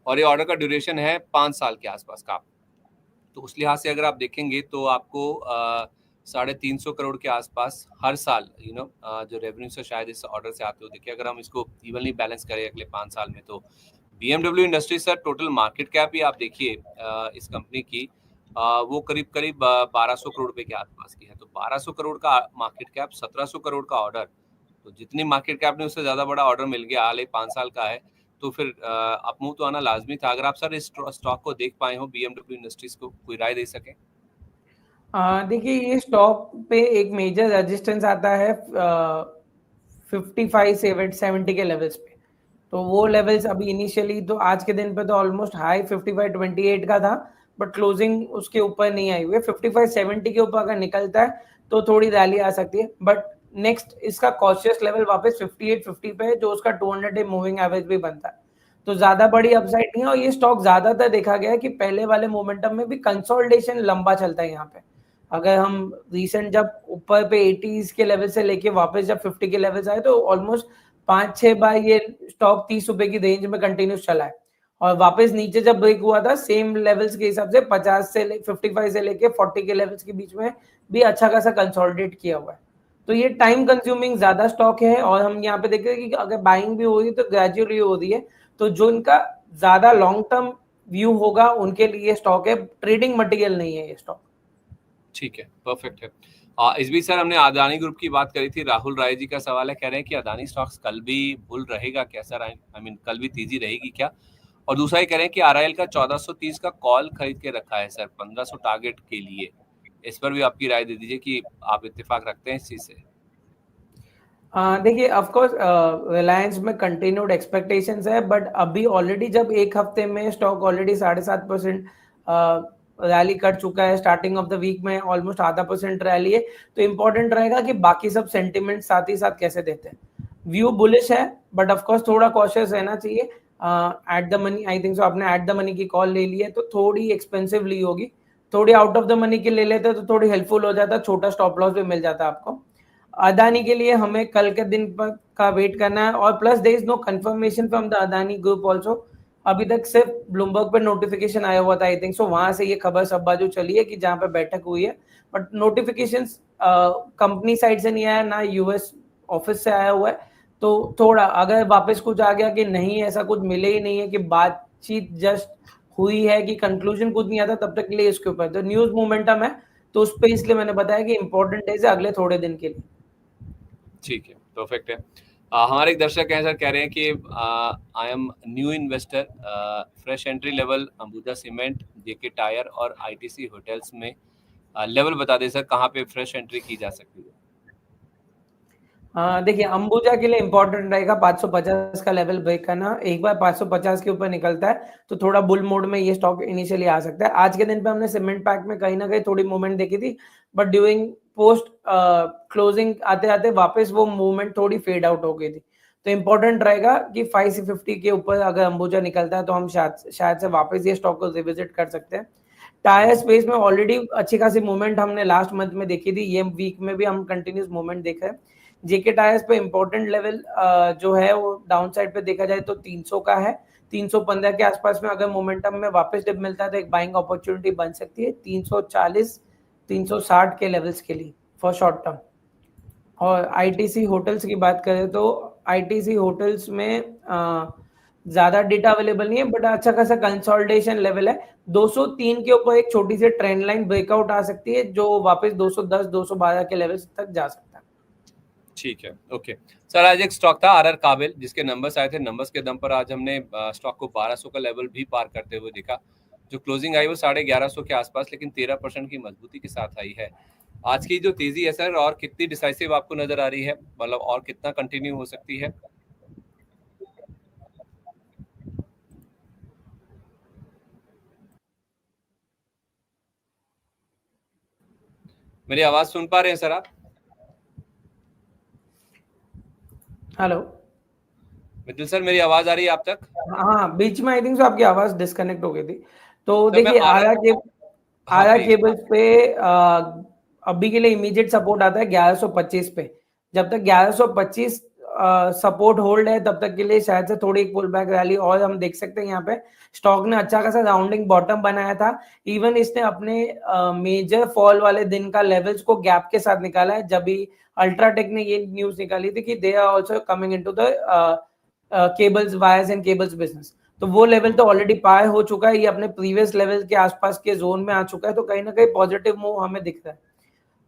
और ये ऑर्डर का ड्यूरेशन है 5 साल के आसपास का। तो उस लिहाज से अगर आप देखेंगे तो आपको 350 करोड़ के आसपास हर साल जो रेवेन्यू से शायद इस ऑर्डर से आते हो, देखिए अगर हम इसको इवनली बैलेंस करें अगले 5 साल में तो BMW industry sir total market cap भी आप देखिए इस कंपनी की वो करीब 1200 करोड़ रुपए के आसपास की है। तो 1200 करोड़ का मार्केट कैप, 1700 करोड़ का ऑर्डर, तो जितनी मार्केट कैप ने उससे ज्यादा बड़ा ऑर्डर मिल गया, हाल ही 5 साल का है, तो फिर अपमूव तो आना लाजमी था। अगर आप सर इस स्टॉक को देख पाए हो BMW इंडस्ट्रीज को, कोई राय दे सके?
देखिए ये स्टॉक पे एक मेजर रेजिस्टेंस आता है 55-70 के लेवल्स पे। तो वो लेवल्स अभी इनिशियली तो आज के दिन पे तो ऑलमोस्ट हाई 55-28 का था, बट क्लोजिंग उसके ऊपर नहीं आई हुई है। 55-70 के ऊपर अगर निकलता है तो थोड़ी रैली आ सकती है, बट नेक्स्ट इसका कॉशियस लेवल वापस 58-50 पे है जो उसका 200 डे मूविंग एवरेज भी बनता है। तो ज्यादा बड़ी अपसाइड नहीं है और ये स्टॉक ज्यादातर देखा गया है कि पहले वाले मोमेंटम में भी कंसोलिडेशन लंबा चलता है यहाँ पे। अगर हम रिसेंट जब ऊपर पे 80s के लेवल से लेके वापस जब 50 के लेवल्स आए तो ऑलमोस्ट 5-6 बार ये स्टॉक 30 रुपए की रेंज में कंटिन्यूस चला है और वापस नीचे जब ब्रेक हुआ था सेम लेवल्स के हिसाब से 55 से लेके 40 के लेवल्स के बीच में भी अच्छा खासा कंसोलिडेट किया हुआ है। तो ये टाइम कंज्यूमिंग ज्यादा स्टॉक है और हम यहाँ पे देख रहे हैं कि अगर बाइंग भी हो रही है तो ग्रेजुअली हो रही है। तो जो इनका ज्यादा लॉन्ग टर्म व्यू होगा उनके लिए स्टॉक है, ट्रेडिंग मटेरियल नहीं है ये स्टॉक।
ठीक है, परफेक्ट है। इस बीच सर हमने अदानी ग्रुप की बात करी थी, राहुल राय जी का सवाल है, कह रहे हैं कि अदानी स्टॉक्स कल भी बुल रहेगा क्या सर? आई मीन कल भी तेजी रहेगी क्या? और दूसरा ये कह रहे हैं कि RIL का 1430 का कॉल खरीद के रखा है सर 1500 टारगेट के लिए, इस पर भी आपकी राय दे दीजिए कि आप इत्तेफाक रखते हैं इस चीज से।
देखिए ऑफ कोर्स रिलायंस में कंटिन्यूड एक्सपेक्टेशंस है, बट अभी ऑलरेडी जब एक हफ्ते में स्टॉक ऑलरेडी 7.5% रैली कर चुका है, स्टार्टिंग ऑफ द वीक में ऑलमोस्ट 0.5% रैली है, तो इम्पोर्टेंट रहेगा कि बाकी सब सेंटिमेंट साथ ही साथ कैसे देते हैं। व्यू बुलिश है, बट ऑफ कोर्स थोड़ा कॉशियस रहना चाहिए। At the money I think so आपने एट द मनी की कॉल ले ली है, तो थोड़ी एक्सपेंसिव ली होगी, थोड़ी आउट ऑफ द मनी की ले लेते तो थोड़ी हेल्पफुल हो जाता, छोटा स्टॉप लॉस भी मिल जाता आपको। अदानी के लिए हमें कल के दिन पर का वेट करना है, और plus there is no confirmation from the Adani group also. अभी तक सिर्फ ब्लूमबर्ग पे नोटिफिकेशन आया हुआ था, आई थिंक सो वहां से ये खबर सब बाजू चली है कि जहां पे बैठक हुई है, बट नोटिफिकेशंस कंपनी साइड से नहीं आया, ना यूएस ऑफिस से आया हुआ है। तो थोड़ा अगर वापस कुछ आ गया कि नहीं, ऐसा कुछ मिले ही नहीं है कि बातचीत जस्ट हुई है कि कंक्लूजन कुछ नहीं आता, तब तक के लिए इसके ऊपर तो न्यूज मोमेंटम है, तो उस पे इसलिए मैंने बताया कि इंपॉर्टेंट डेज है अगले थोड़े दिन के लिए।
ठीक है, परफेक्ट है। हमारे एक दर्शक हैं सर, कह रहे हैं कि I am new investor, fresh entry level Ambuja cement, JK tyre और आईटीसी होटल्स में लेवल बता दें सर, कहाँ पे फ्रेश एंट्री की जा सकती है?
देखिए अंबुजा के लिए इंपॉर्टेंट रहेगा 550 का लेवल ब्रेक करना। एक बार 550 के ऊपर निकलता है तो थोड़ा बुल मोड में ये स्टॉक इनिशियली आ सकता है। आज के दिन पे हमने सीमेंट पैक में कहीं ना कहीं थोड़ी मूवमेंट देखी थी, बट ड्यूरिंग पोस्ट क्लोजिंग आते आते वापस वो मूवमेंट थोड़ी फेड आउट हो गई थी। तो इंपॉर्टेंट रहेगा कि 550 के ऊपर अगर अंबुजा निकलता है तो हम शायद से वापस ये स्टॉक को रिविजिट कर सकते हैं। टायर स्पेस में ऑलरेडी अच्छी खासी मूवमेंट हमने लास्ट मंथ में देखी थी, ये वीक में भी हम कंटिन्यूस मूवमेंट देख रहे हैं। जेके टायर्स पे इंपॉर्टेंट लेवल जो है वो डाउन साइड पे देखा जाए तो 300 का है। 315 के आसपास में अगर मोमेंटम में वापस डिप मिलता है तो एक बाइंग अपॉर्चुनिटी बन सकती है 340 360 के लेवल्स के लिए फॉर शॉर्ट टर्म। और आईटीसी होटल्स की बात करें तो आईटीसी होटल्स में ज्यादा डेटा अवेलेबल नहीं है, बट अच्छा खासा कंसोलिडेशन लेवल है। 203 के ऊपर एक छोटी सी ट्रेंड लाइन ब्रेकआउट आ सकती है जो वापस 210 212 के लेवल्स तक जा सकता है।
ठीक है, ओके सर। आज एक स्टॉक था आरआर काबिल, जिसके नंबर्स आए थे, नंबर्स के दम पर आज हमने स्टॉक को 1200 का लेवल भी पार करते हुए देखा। जो क्लोजिंग आई वो 1150 के आसपास, लेकिन 13% की मजबूती के साथ आई है। आज की जो तेजी है सर, और कितनी डिसाइसिव आपको नजर आ रही है, मतलब और कितना कंटिन्यू हो सकती है? मेरी आवाज सुन पा रहे हैं सर आप?
हेलो
मित्तल सर, मेरी आवाज आ रही है आप तक?
हाँ, बीच में आई थिंक सो आपकी आवाज डिस्कनेक्ट हो गई थी। तो
सर मैं
देखिए
हाँ
आरा
प्लीज।
केबल्स पे अभी के लिए इमीडिएट सपोर्ट आता है 1125 पे। जब तक 1125 सपोर्ट होल्ड है तब तक के लिए शायद से थोड़ी एक पुल बैक रैली और हम देख सकते हैं। यहाँ पे स्टॉक ने अच्छा खासा राउंडिंग बॉटम बनाया था। इवन इसने अपने मेजर फॉल वाले दिन का लेवल्स को गैप के साथ निकाला है। जब भी अल्ट्राटेक ने ये न्यूज निकाली थी कि they are also coming into the cables wires and cables business, तो वो लेवल तो ऑलरेडी पार हो चुका है, ये अपने प्रीवियस लेवल के आसपास के जोन में आ चुका है। तो कहीं ना कहीं पॉजिटिव मूव हमें दिख रहा है।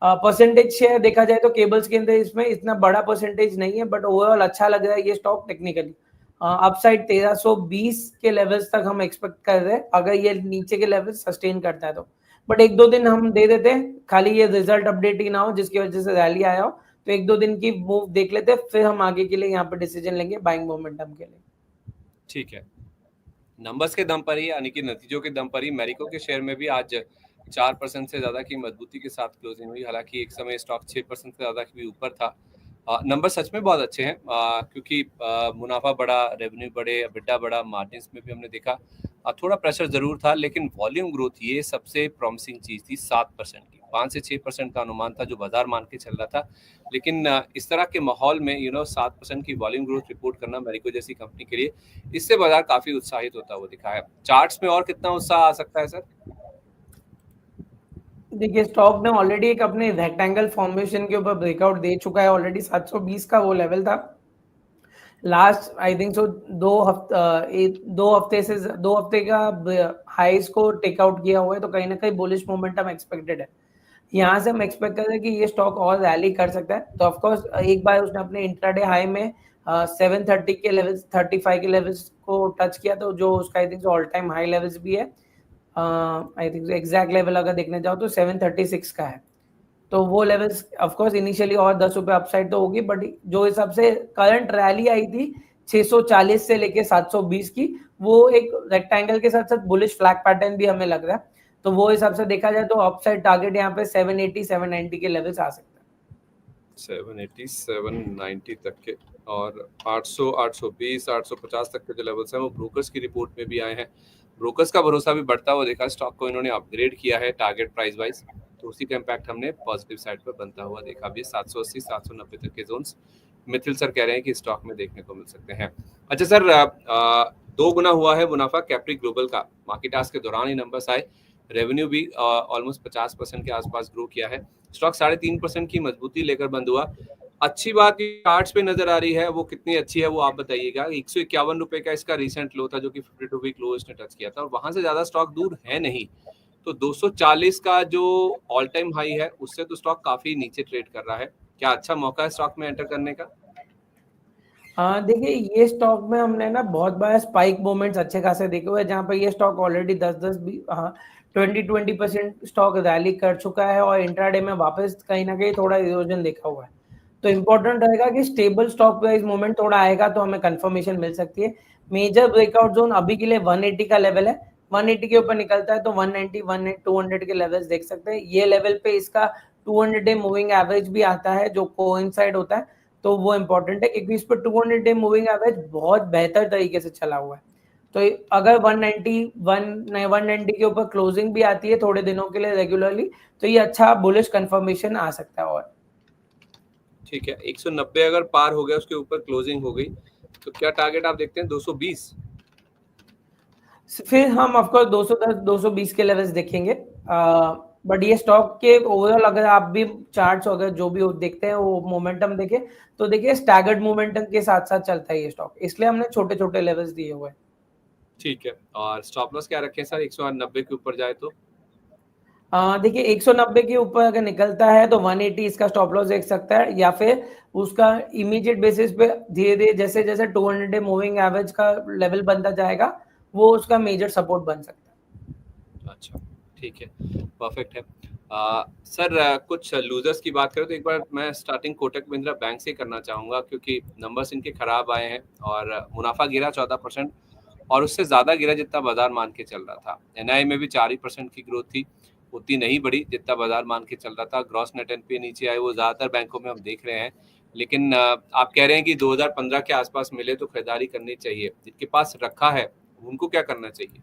परसेंटेज शेयर देखा जाए तो केबल्स के अंदर इसमें इतना बड़ा परसेंटेज नहीं है, बट ओवरऑल अच्छा लग रहा है ये स्टॉक टेक्निकली। अपसाइड 1320 के लेवल्स तक हम एक्सपेक्ट कर रहे हैं अगर ये नीचे के लेवल सस्टेन करता है तो। बट एक दो दिन हम दे देते हैं, खाली ये रिजल्ट अपडेट ही ना हो जिसकी वजह से रैली आया हो, तो एक दो दिन की मूव देख लेते हैं, फिर हम आगे के लिए यहाँ पे डिसीजन लेंगे बाइंग मोमेंटम के लिए।
ठीक है, नंबर्स के दम पर ही, यानी कि नतीजों के दम पर ही मैरिको के शेयर में भी आज 4% से ज्यादा की मजबूती के साथ क्लोजिंग हुई। हालांकि एक समय स्टॉक 6% से ज्यादा भी ऊपर था। नंबर सच में बहुत अच्छे हैं, क्योंकि मुनाफा बढ़ा, रेवेन्यू बढ़े, EBITDA बढ़ा, मार्जिन में भी हमने देखा थोड़ा प्रेशर जरूर था, लेकिन वॉल्यूम ग्रोथ ये सबसे प्रॉमिसिंग चीज थी। 7% की, 5 से 6% का अनुमान था जो बाजार मान के चल रहा था। लेकिन इस तरह के माहौल में 7% की वॉल्यूम ग्रोथ रिपोर्ट करना मैरिको जैसी कंपनी के लिए, इससे बाजार काफी उत्साहित होता हुआ दिखा है। चार्ट्स में और कितना उत्साह आ सकता है सर?
देखिए स्टॉक ने ऑलरेडी एक अपने रेक्टेंगल फॉर्मेशन के ऊपर ब्रेकआउट दे चुका है ऑलरेडी। 720 का वो लेवल था लास्ट आई थिंक सो 2 हफ्ते का हाईस को टेकआउट किया हुआ है, तो कहीं ना कहीं बुलिश मोमेंटम एक्सपेक्टेड है। यहाँ से हम एक्सपेक्ट कर रहे हैं कि ये स्टॉक और रैली कर सकता है। तो ऑफकोर्स एक बार उसने अपने इंट्राडे हाई में 730 के लेवल्स 35 के लेवल्स को टच किया, तो जो उसका I think all time high levels भी है। आई थिंक एग्जैक्ट लेवल अगर देखने जाओ तो 736 का है। तो वो लेवल्स ऑफ कोर्स इनिशियली और 10 रुपए अपसाइड तो होगी, बट जो हिसाब से करंट रैली आई थी 640 से लेके 720 की, वो एक रेक्टेंगल के साथ साथ बुलिश फ्लैग पैटर्न भी हमें लग रहा है। तो वो हिसाब से देखा जाए तो अपसाइड टारगेट यहाँ पे 780 790 के लेवल्स आ सकते हैं।
780 790 तक के, और 800 820 850 तक के जो लेवल्स हैं वो ब्रोकर्स की रिपोर्ट में भी आए हैं। ब्रोकर्स का भरोसा भी बढ़ता हुआ देखा, स्टॉक को इन्होंने अपग्रेड किया है टारगेट प्राइस वाइज, तो उसी का इम्पैक्ट हमने पॉजिटिव साइड पर बनता हुआ देखा भी। 780 790 तक के जोन्स मिथिल सर कह रहे हैं कि स्टॉक में देखने को मिल सकते हैं। अच्छा सर, 2 गुना हुआ है मुनाफा कैप्री ग्लोबल का, मार्केट आज के दौरान ही नंबर्स आए, रेवेन्यू भी ऑलमोस्ट 50% के आसपास ग्रो किया है, स्टॉक 3.5% की मजबूती लेकर बंद हुआ। अच्छी बात चार्ट्स पे नजर आ रही है, वो कितनी अच्छी है वो आप बताइएगा। 151 रुपए का इसका रिसेंट लो था जो कि 52 वीक लो इसने टच किया था, और वहां से ज्यादा स्टॉक दूर है नहीं। तो 240 का जो ऑल टाइम हाई है उससे तो स्टॉक काफी नीचे ट्रेड कर रहा है, क्या अच्छा मौका है स्टॉक में एंटर करने का?
देखिए ये स्टॉक में हमने ना बहुत बार स्पाइक मोमेंट्स अच्छे खासे देखे हुए हैं, जहाँ पे ये स्टॉक ऑलरेडी 10-10 20% स्टॉक रैली कर चुका है और इंट्राडे में वापस कहीं ना कहीं थोड़ा इरोजन देखा हुआ है। तो इम्पोर्टेंट रहेगा कि स्टेबल स्टॉक प्राइस मूवमेंट थोड़ा आएगा तो हमें कंफर्मेशन मिल सकती है। मेजर ब्रेकआउट जोन अभी के लिए 180 का लेवल है, 180 के ऊपर निकलता है तो 190 200 के लेवल्स देख सकते हैं। ये लेवल पे इसका 200 डे मूविंग एवरेज भी आता है जो कोइंसाइड होता है, तो वो इम्पोर्टेंट है क्योंकि इस पर 200 डे मूविंग एवरेज बहुत बेहतर तरीके से चला हुआ है। तो अगर 190 के ऊपर क्लोजिंग भी आती है थोड़े दिनों के लिए रेगुलरली, तो ये अच्छा बुलिश कंफर्मेशन आ सकता है। और
ठीक है, 190 अगर पार हो गया, उसके ऊपर क्लोजिंग हो गई, तो क्या टारगेट आप देखते हैं? 220?
फिर हम ऑफकोर्स 210 220 के लेवल्स देखेंगे। बट ये स्टॉक के ओवरऑल अगर आप भी चार्ट्स अगर जो भी देखते हैं वो मोमेंटम देखें तो देखिए स्टैगर्ड मोमेंटम के साथ साथ चलता है ये स्टॉक, इसलिए हमने छोटे छोटे लेवल्स दिए हुए हैं।
ठीक है, और स्टॉप लॉस क्या रखें सर 190 के ऊपर जाए तो?
देखिए 190 के ऊपर अगर निकलता है तो 180 इसका स्टॉप लॉस देख सकता है, या फिर उसका इमीडिएट बेसिस पे धीरे धीरे जैसे जैसे 200 डे मूविंग एवरेज का लेवल बनता जाएगा वो उसका मेजर सपोर्ट बन सकता है।
अच्छा, ठीक है, परफेक्ट है। सर, कुछ लूजर्स की बात करें तो एक बार मैं स्टार्टिंग कोटक महिंद्रा बैंक से करना चाहूँगा, क्योंकि नंबर्स इनके खराब आए हैं और मुनाफा गिरा 14%, और उससे ज़्यादा गिरा जितना बाजार मान के चल रहा था। एनआई में भी 4% की ग्रोथ थी, उतनी नहीं बढ़ी जितना बाजार मान के चल रहा था। ग्रॉस नेट एनपीए नीचे आए, वो ज़्यादातर बैंकों में हम देख रहे हैं, लेकिन आप कह रहे हैं कि 2015 के आसपास मिले तो खरीदारी करनी चाहिए। जिनके पास रखा है उनको क्या करना चाहिए?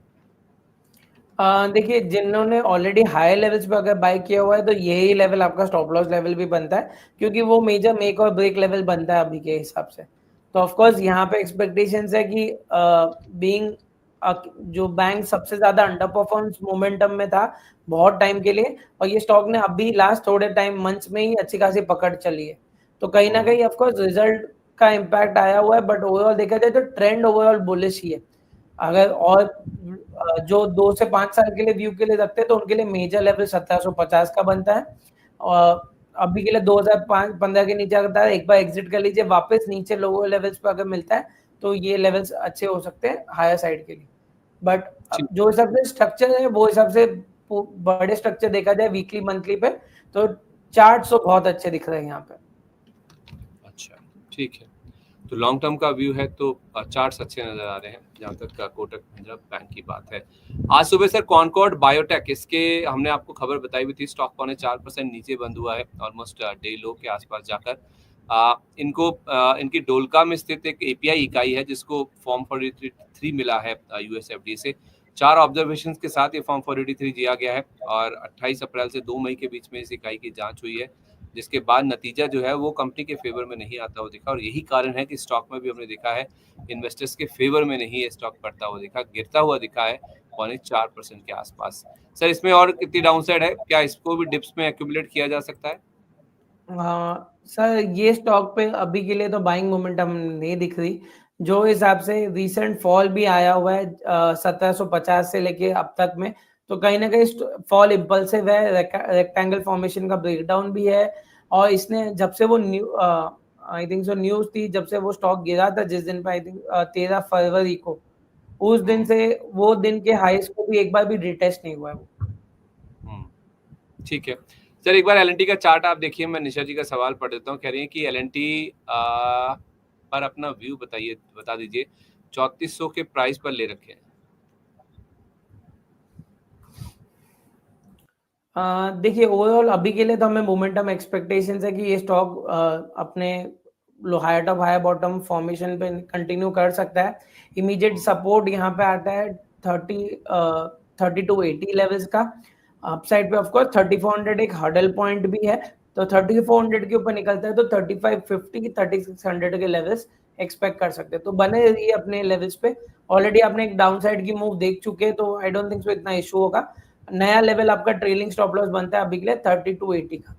देखिए जिन्होंने ऑलरेडी हाई लेवल्स पे अगर बाय किया हुआ है तो यही लेवल आपका स्टॉप लॉस लेवल भी बनता है, क्योंकि वो मेजर मेक और ब्रेक लेवल बनता है अभी के हिसाब से। तो ऑफ कोर्स यहाँ पे एक्सपेक्टेशंस है कि बीइंग जो बैंक सबसे ज्यादा अंडर परफॉर्मेंस मोमेंटम में था बहुत टाइम के लिए, और ये स्टॉक ने अभी लास्ट थोड़े टाइम मंथ्स में ही अच्छी खासी पकड़ चली है, तो कहीं ना कहीं ऑफ कोर्स रिजल्ट का इम्पैक्ट आया हुआ है, बट ओवरऑल देखा जाए तो ट्रेंड ओवरऑल बुलिश ही है। अगर और जो 2 से 5 साल के लिए व्यू के लिए रखते हैं तो उनके लिए मेजर लेवल 1750 का बनता है, और अभी के लिए 2015 के नीचे अगर एक बार एग्जिट कर लीजिए, वापस नीचे लोअर लेवल्स पे अगर मिलता है तो ये लेवल्स अच्छे हो सकते हैं हायर साइड के लिए। बट जो हिसाब से स्ट्रक्चर है वो हिसाब से बड़े स्ट्रक्चर देखा जाए वीकली मंथली पे तो चार्ट्स तो बहुत अच्छे दिख रहे हैं यहाँ पे।
अच्छा, ठीक है, तो लॉन्ग टर्म का व्यू है तो चार्ट्स अच्छे नजर आ रहे हैं जहाँ तक कोटक महिंद्रा बैंक की बात है। आज सुबह सर कॉनकॉर्ड बायोटेक, इसके हमने आपको खबर बताई हुई थी, स्टॉक 4.5% नीचे बंद हुआ है, ऑलमोस्ट डे लो के आसपास जाकर। इनकी डोलका में स्थित एक एपीआई इकाई है जिसको फॉर्म 43 मिला है यूएसएफडी से। 4 ऑब्जर्वेशन के साथ ये फॉर्म 43 दिया गया है, और 28 अप्रैल से 2 मई के बीच में इस इकाई की जांच हुई है, जिसके बाद नतीजा जो है वो कंपनी के फेवर में नहीं आता हुआ दिखा, और यही कारण है कि स्टॉक में भी हमने देखा है इन्वेस्टर्स के फेवर में नहीं है स्टॉक बढ़ता हुआ दिखा, गिरता हुआ दिखा है 4% के आसपास। सर इसमें और कितनी डाउनसाइड है, क्या इसको भी डिप्स में एक्यूमुलेट किया जा सकता है?
सर ये स्टॉक पे अभी के लिए तो बाइंग मोमेंटम नहीं दिख रही, जो हिसाब से रीसेंट फॉल भी आया हुआ है 1750 से लेके अब तक में, तो कहीं ना कहीं फॉल इम्पल्सिव है, रेक्टेंगल फॉर्मेशन का ब्रेकडाउन भी है, और इसने जब से वो आई थिंक सो न्यूज थी, जब से वो स्टॉक गिरा था जिस दिन पे आई थिंक 13 फरवरी को, उस दिन से वो दिन के हाईस को भी एक बार भी रिटेस्ट नहीं हुआ है वो।
ठीक है सर एक बार एल&टी का चार्ट आप देखिए, मैं निशा जी का सवाल पढ़ देता हूँ। कह रही है कि एल&टी पर अपना व्यू बताइए, बता दीजिए। 3400 के प्राइस पर ले रखे हैं।
देखिए ओवरऑल अभी के लिए तो हमें मोमेंटम एक्सपेक्टेशंस है कि ये स्टॉक अपने low higher top higher bottom formation पे कंटिन्यू कर सकता है। इमीडिएट सपोर्ट यहाँ पे आता है 30 टू 80 लेवल्स का। अपसाइड पे ऑफ कोर्स 3400 एक हर्डल पॉइंट भी है, तो 3400 के ऊपर निकलता है तो 3550 3600 के लेवल्स एक्सपेक्ट कर सकते हैं। तो बने रहिए अपने लेवल्स पे। ऑलरेडी आपने एक डाउन साइड की मूव देख चुके हैं, तो आई डोंट थिंक सो इतना इशू होगा। नया लेवल आपका ट्रेलिंग स्टॉप लॉस बनता है अभी के लिए 3280 का।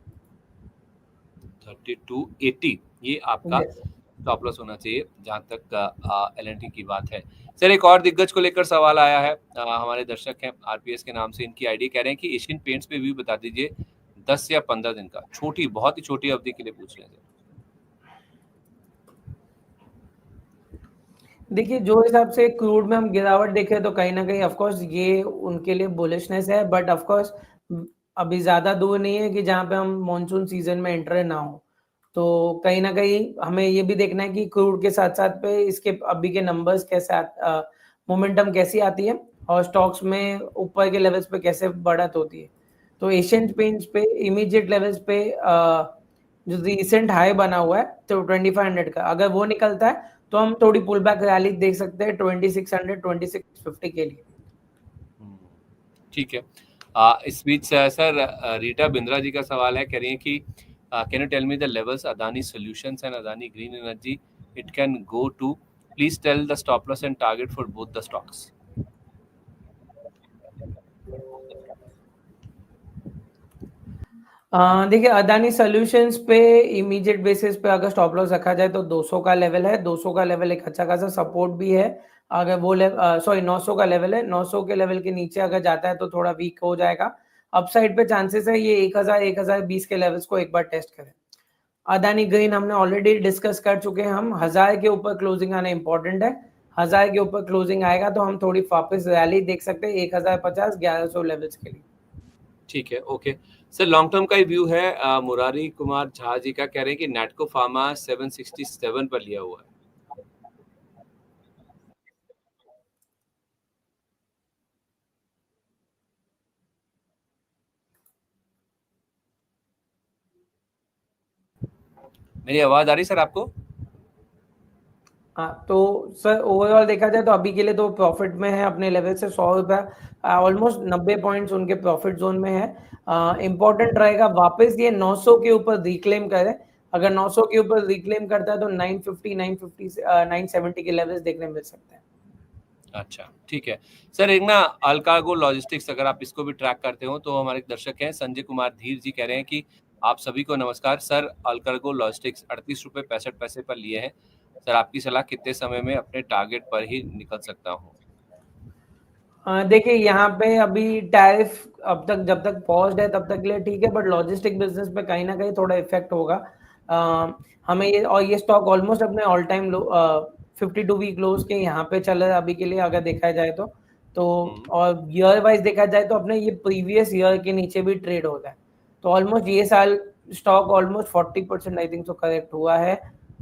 3280 ये आपका
Yes.
स्टॉप लॉस होना चाहिए जहां तक एल&टी की बात है। सर एक और दिग्गज को लेकर सवाल आया है, हमारे दर्शक हैं आरपीएस के नाम से, इनकी आईडी कह रहे हैं कि एशियन पेंट्स पे व्यू बता दीजिए 10 या 15 दिन का, छोटी बहुत ही छोटी अवधि के लिए पूछ रहे हैं।
देखिए जो हिसाब से क्रूड में हम गिरावट देखें तो कहीं ना कहीं ऑफ कोर्स ये उनके लिए बुलिशनेस है, बट ऑफ कोर्स अभी ज्यादा दूर नहीं है कि जहां पे हम मॉनसून सीजन में एंटर ना हो। तो कहीं ना कहीं हमें ये भी देखना है कि क्रूड के साथ साथ पे इसके अभी के नंबर्स कैसे मोमेंटम कैसी आती है और स्टॉक्स में ऊपर के लेवल्स पे कैसे बढ़त होती है। तो एशियन पेंट्स पे इमीडिएट लेवल्स पे जो रिसेंट हाई बना हुआ है तो 2500 का, अगर वो निकलता है तो हम थोड़ी पुल बैक रैली देख सकते हैं 2600 2650 के लिए।
ठीक है। इस बीच सर रीटा बिंद्रा जी का सवाल है, कह रही है कि can you tell me the levels Adani solutions and Adani green energy it can go to, please tell the stop loss and target for both the stocks.
देखिए अदानी सॉल्यूशंस पे इमीडिएट बेसिस पे अगर स्टॉप लॉस रखा जाए तो 200 का लेवल है। 200 का लेवल एक अच्छा खासा सपोर्ट भी है। अगर वो 900 का लेवल है, 900 के लेवल के नीचे अगर जाता है तो थोड़ा वीक हो जाएगा। अपसाइड पे चांसेस है ये 1020 के लेवल्स को एक बार टेस्ट करें। अदानी ग्रीन हमने ऑलरेडी डिस्कस कर चुके हैं, हम 1000 के ऊपर क्लोजिंग आना इंपॉर्टेंट है। 1000 के ऊपर क्लोजिंग आएगा तो हम थोड़ी वापस रैली देख सकते हैं 1050 1100 लेवल्स के लिए।
ठीक है, ओके सर। लॉन्ग टर्म का ही व्यू है, मुरारी कुमार झा जी का, कह रहे हैं कि नेटको फार्मा 767 पर लिया हुआ है। मेरी आवाज आ रही सर आपको?
हाँ, तो सर ओवरऑल देखा जाए तो अभी के लिए तो प्रॉफिट में है अपने लेवल से 100 रुपया, ऑलमोस्ट 90 पॉइंट्स उनके प्रॉफिट जोन में है। इंपॉर्टेंट रहेगा वापस ये 900 के ऊपर रिक्लेम करे। अगर 900 के ऊपर रिक्लेम करता है तो 950 970 के लेवल्स देखने मिल सकते हैं।
अच्छा ठीक है सर। एक ना अल्कार्गो लॉजिस्टिक्स, अगर आप इसको भी ट्रैक करते हो तो हमारे दर्शक हैं संजय कुमार धीर जी, कह रहे हैं कि आप सभी को नमस्कार सर, अल्कार्गो लॉजिस्टिक्स 38 रुपये 65 पैसे पर लिए हैं सर, आपकी सलाह कितने समय में अपने टारगेट पर ही निकल सकता हूँ?
देखिए यहाँ पे अभी टैरिफ अब तक जब तक पॉज्ड है तब तक के लिए ठीक है, बट लॉजिस्टिक बिजनेस पे कहीं ना कहीं थोड़ा इफेक्ट होगा। हमें ये और ये स्टॉक ऑलमोस्ट अपने ऑल टाइम लो 52 वीक लोज के यहाँ पे चल रहा है अभी के लिए अगर देखा जाए तो और ईयर वाइज देखा जाए तो अपने ये प्रीवियस ईयर के नीचे भी ट्रेड हो रहा है। तो ऑलमोस्ट ये साल stock almost 40% I think so correct हुआ है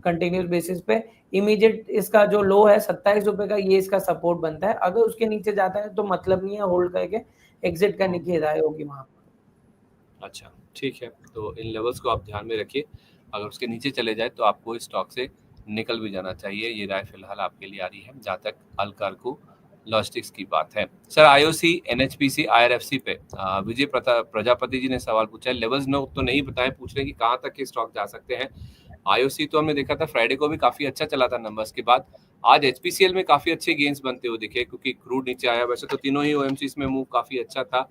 कंटिन्यूस बेसिस पे। इमीडिएट इसका जो लो है 27 रुपए का, ये इसका सपोर्ट बनता है। अगर उसके नीचे जाता है तो मतलब नहीं है, होल्ड करके एग्जिट करने की हिदायत होगी वहां पर।
अच्छा ठीक है, तो इन लेवल्स को आप ध्यान में रखिए, अगर उसके नीचे चले जाए तो आपको इस स्टॉक से निकल भी जाना चाहिए। ये राय फिलहाल आपके लिए आ रही है जहाँ तक अल्कार्गो लॉजिस्टिक्स की बात है। सर आईओसी एनएचपीसी आईआरएफसी पे विजय प्रजापति जी ने सवाल पूछा है, लेवल्स तो नहीं बताए, पूछ रहे हैं कि कहाँ तक के स्टॉक जा सकते हैं। आईओसी तो हमने देखा था फ्राइडे को भी काफी अच्छा चला था नंबर्स के बाद। आज एचपीसीएल में काफी अच्छे गेन्स बनते हुए दिखे क्योंकि क्रूड नीचे आया। वैसे तो तीनों ही ओएमसीज में मूव काफी अच्छा था।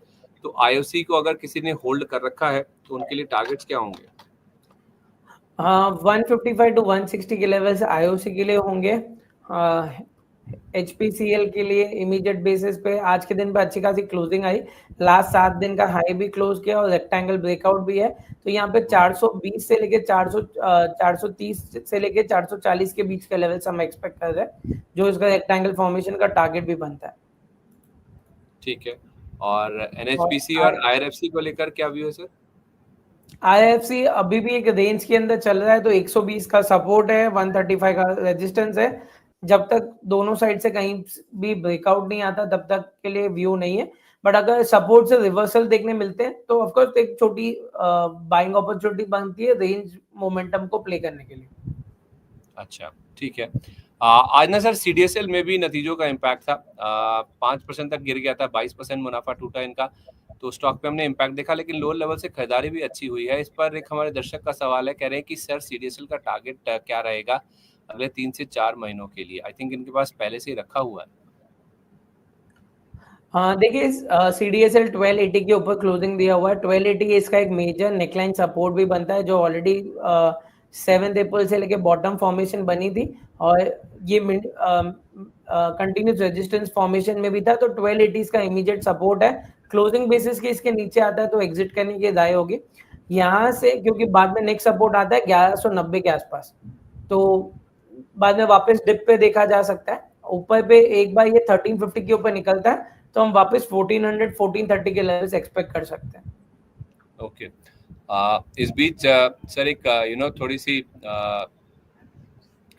तो आईओसी को अगर किसी ने होल्ड कर रखा है तो उनके लिए टारगेट्स क्या होंगे?
155 टू 160 के लेवल्स आईओसी के लिए होंगे। एचपीसीएल के लिए इमीडिएट बेसिस पे आज के दिन पे अच्छी खासी क्लोजिंग आई, लास्ट 7 दिन का हाई भी क्लोज किया और रेक्टेंगल ब्रेकआउट भी है। तो यहाँ पे 420 से लेके 430 से लेके 440 के बीच के लेवल्स हम एक्सपेक्ट कर रहे हैं, जो इसका रेक्टेंगल फॉर्मेशन का टारगेट भी बनता है।
ठीक है, और एनएचपीसी और आईआरएफसी को लेकर क्या व्यू है सर?
IFC अभी भी एक रेंज के अंदर चल रहा है, तो 120 का सपोर्ट है, 135 का रेजिस्टेंस है। जब तक दोनों साइड से कहीं भी ब्रेकआउट नहीं आता तब तक के लिए व्यू नहीं है, बट अगर सपोर्ट से रिवर्सल देखने मिलते हैं तो ऑफकोर्स एक छोटी बाइंग अपॉर्चुनिटी बनती है रेंज मोमेंटम को प्ले करने के लिए।
अच्छा, ठीक है। आज ना सर CDSL में भी नतीजों का इम्पैक्ट था। 5% तक गिर गया था, 22% मुनाफा टूटा इनका, तो स्टॉक पे हमने इम्पैक्ट देखा, लेकिन लोअर लेवल से खरीदारी भी अच्छी हुई है। इस पर एक हमारे दर्शक का सवाल है, कह रहे हैं कि सर CDSL का टारगेट क्या रहेगा अगले 3 से 4 महीनों के लिए? आई थिंक इनके पास पहले से ही रखा हुआ है।
देखिए CDSL 1280 के ऊपर क्लोजिंग दिया हुआ है। 1280 इसका एक मेजर नेकलाइन सपोर्ट भी बनता है, जो ऑलरेडी 7th अप्रैल से लेके बॉटम फॉर्मेशन बनी थी और ये कंटिन्यूस रेजिस्टेंस फॉर्मेशन में भी था, तो 1280 इसका इमीडिएट सपोर्ट है। क्लोजिंग बेसिस के इसके नीचे आता है तो एग्जिट करने की राय होगी यहाँ से, क्योंकि बाद में नेक्स्ट सपोर्ट आता है 1190 के आसपास, तो बाद में वापस डिप पे देखा जा सकता है। ऊपर पे एक बार ये 1350 के ऊपर निकलता है तो हम वापस 1400 1430 के लेवल्स एक्सपेक्ट कर सकते हैं।
ओके। इस बीच सर एक थोड़ी सी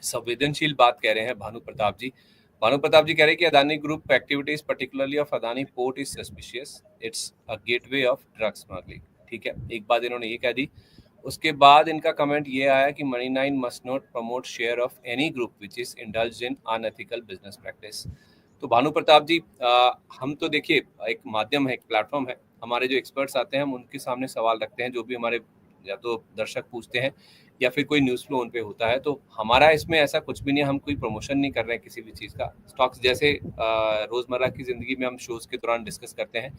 संवेदनशील बात कह रहे हैं भानु प्रताप जी। भानु प्रताप जी कह रहे हैं कि Adani group activities particularly of Adani port is suspicious, it's a gateway of drug smuggling. ठीक है, एक बात इन्होंने ये कह दी। उसके बाद इनका कमेंट ये आया कि Money9 must not promote share of any group which is indulged in unethical business practice. तो भानु प्रताप जी, हम तो देखिए एक माध्यम है, एक प्लेटफॉर्म है, हमारे जो एक्सपर्ट्स आते हैं हम उनके सामने सवाल रखते हैं, जो भी हमारे या तो दर्शक पूछते हैं या फिर कोई न्यूज़ फ्लो उन पे होता है, तो हमारा इसमें ऐसा कुछ भी नहीं है, हम कोई प्रमोशन नहीं कर रहे हैं किसी भी चीज़ का। स्टॉक्स जैसे रोज़मर्रा की ज़िंदगी में हम शोज़ के दौरान डिस्कस करते हैं,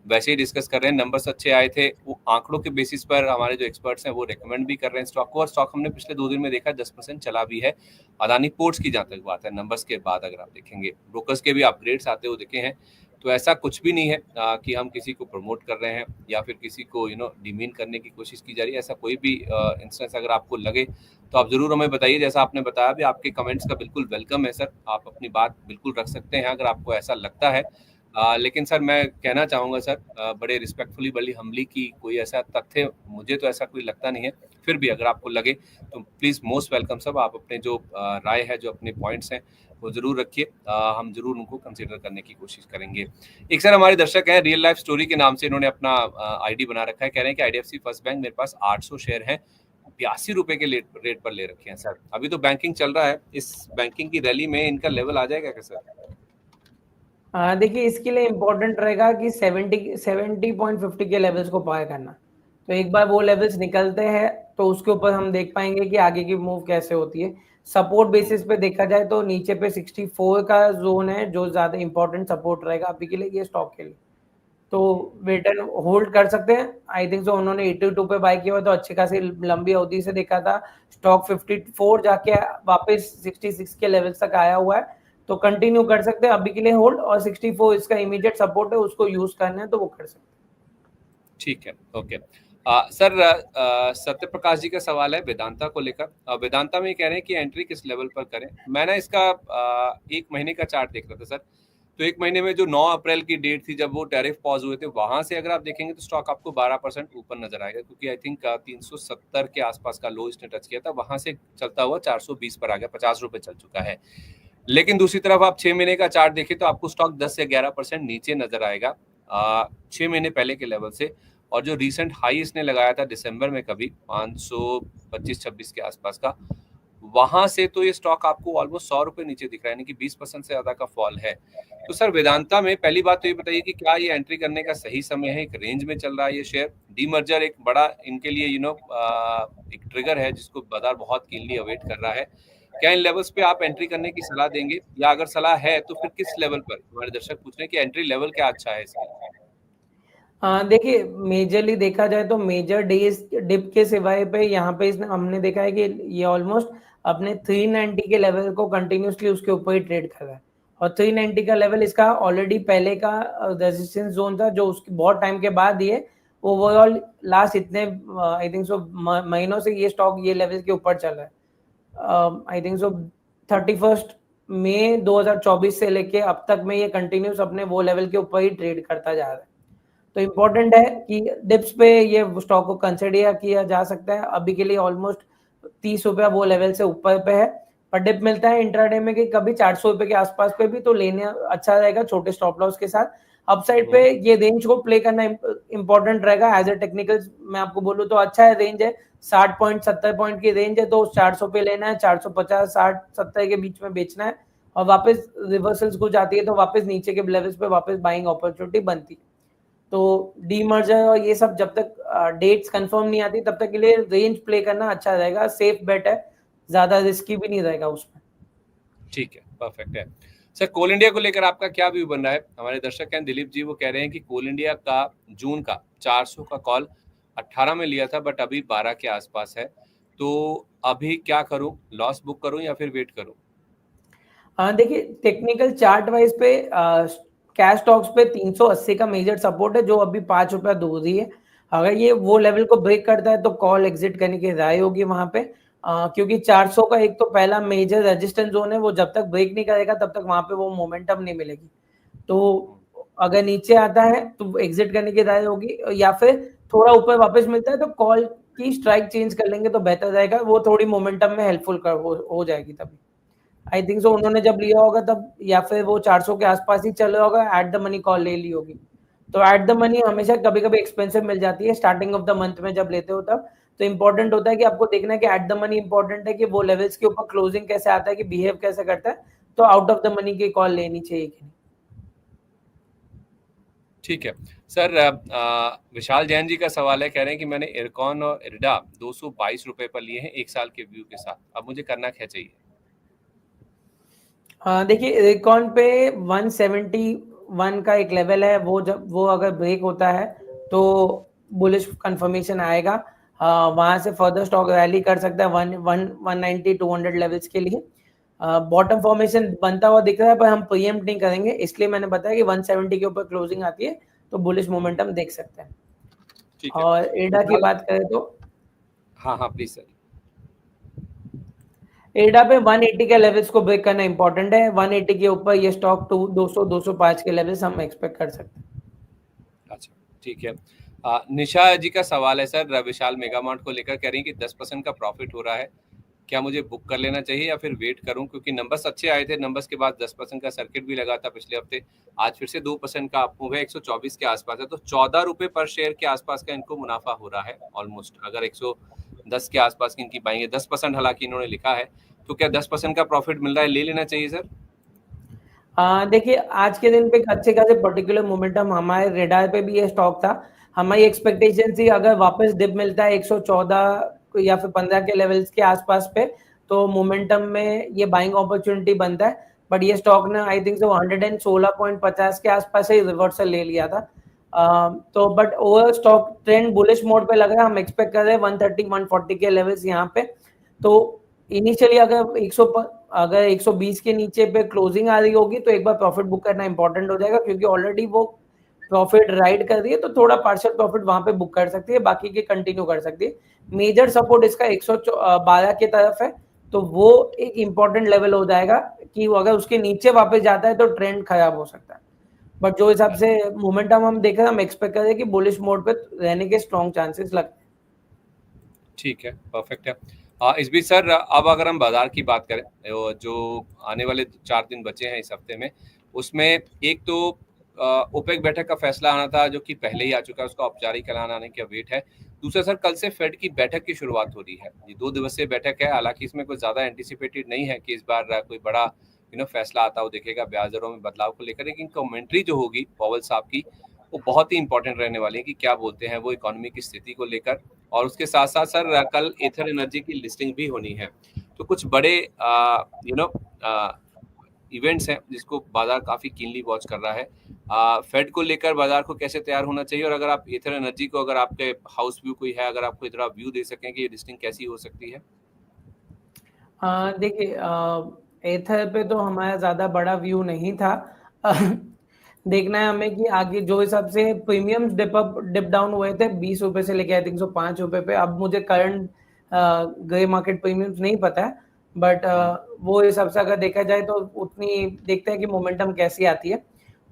वैसे ही डिस्कस कर रहे हैं। नंबर्स अच्छे आए थे, वो आंकड़ों के बेसिस पर हमारे जो एक्सपर्ट्स हैं वो रेकमेंड भी कर रहे हैं स्टॉक को, और स्टॉक हमने पिछले 2 दिन में देखा 10% चला भी है। अदानी पोर्ट्स की जहाँ तक बात है, नंबर्स के बाद अगर आप देखेंगे ब्रोकर्स के भी अपग्रेड्स आते हुए दिखे हैं, तो ऐसा कुछ भी नहीं है कि हम किसी को प्रमोट कर रहे हैं या फिर किसी को डिमीन करने की कोशिश की जा रही है। ऐसा कोई भी इंस्टेंस अगर आपको लगे तो आप ज़रूर हमें बताइए। जैसा आपने बताया भी, आपके कमेंट्स का बिल्कुल वेलकम है सर, आप अपनी बात बिल्कुल रख सकते हैं अगर आपको ऐसा लगता है। लेकिन सर मैं कहना चाहूँगा सर, बड़े रिस्पेक्टफुली, बड़ी हम्बली, की कोई ऐसा तथ्य मुझे तो ऐसा कोई लगता नहीं है। फिर भी अगर आपको लगे तो प्लीज़ मोस्ट वेलकम सब, आप अपने जो राय है, जो अपने पॉइंट्स हैं वो ज़रूर रखिए, हम ज़रूर उनको कंसिडर करने की कोशिश करेंगे। एक सर हमारे दर्शक हैं, रियल लाइफ स्टोरी के नाम से इन्होंने अपना आईडी बना रखा है, कह रहे हैं कि IDFC फर्स्ट बैंक मेरे पास 800 शेयर हैं, 82 रुपए के रेट पर ले रखे हैं सर। अभी तो बैंकिंग चल रहा है, इस बैंकिंग की रैली में इनका लेवल आ जाएगा क्या सर?
देखिए इसके लिए इम्पोर्टेंट रहेगा कि 70.50 के लेवल्स को पार करना, तो एक बार वो लेवल्स निकलते हैं तो उसके ऊपर हम देख पाएंगे कि आगे की मूव कैसे होती है। सपोर्ट बेसिस पे देखा जाए तो नीचे पे 64 का जोन है जो ज्यादा इंपॉर्टेंट सपोर्ट रहेगा अभी के लिए ये स्टॉक के लिए, तो वेट एंड होल्ड कर सकते हैं। आई थिंक सो उन्होंने 82 पे बाय किया हुआ, तो अच्छी खासी लंबी अवधि से देखा था स्टॉक 54 जाके वापस 66 के लेवल तक आया हुआ है, तो कंटिन्यू कर सकते हैं अभी के लिए होल्ड, और 64 इसका इमीडिएट सपोर्ट है, उसको यूज करना है तो वो कर सकते हैं।
ठीक है, ओके। सर सत्य प्रकाश जी का सवाल है वेदांता को लेकर। वेदांता में कह रहे हैं कि एंट्री किस लेवल पर करें। मैं ना इसका 1 महीने का चार्ट देख रहा था सर, तो 1 महीने में जो 9 अप्रैल की डेट थी जब वो टैरिफ पॉज हुए थे, वहां से अगर आप देखेंगे तो स्टॉक आपको 12% ऊपर नजर आएगा, क्योंकि आई थिंक 370 के आसपास का लो इसने टच किया था, वहां से चलता हुआ 420 पर आ गया, 50 रुपए चल चुका है। लेकिन दूसरी तरफ आप 6 महीने का चार्ट देखिए तो आपको स्टॉक 10 से 11% नीचे नजर आएगा 6 महीने पहले के लेवल से, और जो रिसेंट हाई इसने लगाया था दिसंबर में कभी 525-26 के आसपास का, वहां से तो ये स्टॉक आपको ऑलमोस्ट 100 रुपए नीचे दिख रहा है, यानी कि 20% से ज्यादा का फॉल है। तो सर वेदांता में पहली बात तो ये बताइए कि क्या ये एंट्री करने का सही समय है? एक रेंज में चल रहा है ये शेयर, डीमर्जर एक बड़ा इनके लिए एक ट्रिगर है जिसको बाजार बहुत कीनली अवेट कर रहा है। क्या इन लेवल्स पे आप एंट्री करने की सलाह देंगे, या अगर सलाह है तो फिर किस लेवल पर? हमारे दर्शक पूछ रहे हैं कि एंट्री लेवल क्या अच्छा है इसका।
देखिए मेजरली देखा जाए तो मेजर डेज डिप के सिवाय पे यहाँ पे इसने हमने देखा है कि ये ऑलमोस्ट अपने 390 के लेवल को कंटिन्यूसली उसके ऊपर ही ट्रेड कर रहा है, और 390 का लेवल इसका ऑलरेडी पहले का रेजिस्टेंस जोन था जो उसकी बहुत टाइम के बाद ये ओवरऑल लास्ट इतने आई थिंक सो महीनों से ये स्टॉक ये लेवल के ऊपर चल रहा है। आई थिंक सो 31 मई 2024 से लेके अब तक में ये कंटिन्यूस अपने वो लेवल के ऊपर ही ट्रेड करता जा रहा है, तो इम्पोर्टेंट है कि डिप्स पे ये स्टॉक को कंसिडर किया जा सकता है। अभी के लिए ऑलमोस्ट 30 रुपया वो लेवल से ऊपर पे है, पर डिप मिलता है इंट्राडे में कि कभी 400 रुपए के आसपास पे भी, तो लेने अच्छा रहेगा छोटे स्टॉप लॉस के साथ। अपसाइड पे ये रेंज को प्ले करना इंपॉर्टेंट रहेगा। एज ए टेक्निकल मैं आपको बोलूं तो अच्छा है, रेंज है 60 पॉइंट 70 पॉइंट की रेंज है, तो 400 पे लेना है, 450 60 70 के बीच में बेचना है, और वापस रिवर्सल्स को जाती है तो वापस नीचे के लेवल्स पे वापस बाइंग अपॉर्चुनिटी बनती है। तो डीमर्जर और ये सब जब तक डेट्स कंफर्म नहीं आती तब तक के लिए रेंज प्ले करना अच्छा रहेगा, सेफ बेट है, ज्यादा रिस्की भी नहीं रहेगा उसमें।
ठीक है, परफेक्ट है सर। कोल इंडिया को लेकर आपका क्या व्यू बन रहा है? हमारे दर्शक हैं दिलीप जी, वो कह रहे हैं कि कोल इंडिया का जून का 400 का कॉल 18 में लिया था, बट अभी 12 के आसपास है, तो अभी क्या करूं? लॉस बुक करूं या फिर वेट करूं?
देखिए टेक्निकल चार्ट वाइज पे कैश स्टॉक्स पे 380 का मेजर सपोर्ट है, जो अभी 5 रुपया दूर ही है। अगर ये वो लेवल को ब्रेक करता है तो कॉल एग्जिट करने की राय होगी वहां पे, क्योंकि 400 का एक तो पहला मेजर रेजिस्टेंस जोन है, वो जब तक ब्रेक नहीं करेगा तब तक वहां पे वो मोमेंटम नहीं मिलेगी। तो अगर नीचे आता है तो एग्जिट करने की राय होगी, या फिर थोड़ा ऊपर वापस मिलता है तो कॉल की स्ट्राइक चेंज कर लेंगे तो बेहतर रहेगा, वो थोड़ी मोमेंटम में हेल्पफुल हो जाएगी तभी। आई थिंक सो उन्होंने जब लिया होगा तब, या फिर वो 400 के आसपास ही चल रहा होगा, एट द मनी कॉल ले ली होगी। तो एट द मनी हमेशा कभी कभी एक्सपेंसिव मिल जाती है स्टार्टिंग ऑफ द मंथ में जब लेते हो तब। तो इंपॉर्टेंट होता है कि आपको देखना है कि एट द मनी इंपॉर्टेंट है कि वो लेवल्स के ऊपर क्लोजिंग कैसे आता है, कि बिहेव कैसे करता है, तो आउट ऑफ द मनी की कॉल लेनी चाहिए कि नहीं।
ठीक है सर। विशाल जैन जी का सवाल है, कह रहे हैं कि मैंने इरकॉन और इरडा 222 रुपए पर लिए हैं 1 साल के व्यू के साथ, अब मुझे करना क्या चाहिए?
देखिए रिकॉन पे 171 का एक लेवल है, वो जब वो अगर ब्रेक होता है तो बुलिश कंफर्मेशन आएगा, वहां से फर्दर स्टॉक रैली कर सकता है 190 200 लेवल्स के लिए। बॉटम फॉर्मेशन बनता हुआ दिख रहा है, पर हम प्रीएम्प्ट नहीं करेंगे, इसलिए मैंने बताया कि 170 के ऊपर क्लोजिंग आती है तो बुलिश मोमेंटम देख सकते हैं।
ठीक है।
और एडा की बात करें तो
हाँ हाँ प्लीज सर।
एडा पे 180 के लेवल्स को ब्रेक करना इंपॉर्टेंट है, 180 के ऊपर ये स्टॉक 200 205 के लेवल्स हम एक्सपेक्ट कर सकते हैं।
अच्छा ठीक है। निशा जी का सवाल है सर, विशाल मेगामार्ट को लेकर, कह रही हैं कि 10% का प्रॉफिट हो रहा है, क्या मुझे बुक कर लेना चाहिए या फिर वेट करूं? क्योंकि नंबर्स अच्छे आए थे, नंबर्स के बाद 10% का सर्किट भी लगा था पिछले हफ्ते, आज फिर से 2% का अप मूव है, 124 के आसपास है, तो 14 रुपए पर शेयर के आसपास का इनको मुनाफा हो रहा है ऑलमोस्ट। अगर 110 के आसपास की इनकी बाइंग है, 10% हालांकि इन्होंने लिखा है, तो क्या 10% का प्रॉफिट मिल रहा है, ले लेना चाहिए सर?
देखिए आज के दिन पे अच्छे खासे पर्टिकुलर मोमेंटम हमारे रेडार पे भी ये स्टॉक था। हमारी एक्सपेक्टेशन थी अगर वापस डिप मिलता है 114 या फिर 15 के लेवल्स के आसपास पे, तो मोमेंटम में ये बाइंग अपॉर्चुनिटी बनता है, बट ये स्टॉक ने आई थिंक 116.50 के आसपास से रिवर्सल ले लिया था। तो but over stock trend bullish mode पे लग रहा है, हम एक्सपेक्ट कर रहे हैं 130 140 के लेवल्स यहाँ पे। तो इनिशियली अगर 120 के नीचे पे क्लोजिंग आ रही होगी तो एक बार प्रॉफिट बुक करना इंपॉर्टेंट हो जाएगा, क्योंकि ऑलरेडी वो प्रॉफिट राइड कर रही है, तो थोड़ा पार्शियल प्रॉफिट वहां पे बुक कर सकती है, बाकी के कंटिन्यू कर सकती है। मेजर सपोर्ट इसका 112 की तरफ है, तो वो एक इंपॉर्टेंट लेवल हो जाएगा कि अगर उसके नीचे वापस जाता है तो ट्रेंड खराब हो सकता है। बट जो हिसाब से मोमेंटम हम देख रहे हैं, हम एक्सपेक्ट कर रहे हैं कि बुलिश मोड पे रहने के स्ट्रॉन्ग चांसेस लगते हैं।
ठीक है, परफेक्ट है। इस बीच सर, अब अगर हम बाजार की बात करें, जो आने वाले 4 दिन बचे हैं इस हफ्ते में, उसमें एक तो ओपेक बैठक का फैसला आना था, जो कि पहले ही आ चुका है, उसका औपचारिक ऐलान आने का वेट है। दूसरा सर, कल से फेड की बैठक की शुरुआत हो रही है, ये 2 दिवसीय बैठक है, हालांकि इसमें कुछ ज्यादा एंटिसिपेटेड नहीं है कि इस बार कोई बड़ा फैसला आता हो दिखेगा ब्याज दरों में बदलाव को लेकर, लेकिन कमेंट्री जो होगी पॉवेल साहब की, वो बहुत ही इंपॉर्टेंट रहने वाली है कि क्या बोलते हैं वो इकोनॉमी की स्थिति को लेकर। और उसके साथ साथ सर, कल एथर एनर्जी की लिस्टिंग भी होनी है, तो कुछ बड़े इवेंट्स हैं जिसको बाजार काफी कीनली वॉच कर रहा है। फेड को लेकर बाजार को कैसे तैयार होना चाहिए, और अगर आप एथर एनर्जी को, अगर आपके हाउस व्यू कोई है, अगर आपको इतना व्यू दे सकें कि ये लिस्टिंग कैसी हो सकती है?
देखिए एथर पे तो हमारा ज्यादा बड़ा व्यू नहीं था। देखना है हमें कि आगे जो हिसाब से प्रीमियम्स डिप डाउन हुए थे 20 रुपए से लेके आई थिंक 5 रुपए पे, अब मुझे करंट ग्रे मार्केट प्रीमियम्स नहीं पता है, बट वो हिसाब से अगर देखा जाए तो उतनी देखते हैं कि मोमेंटम कैसी आती है।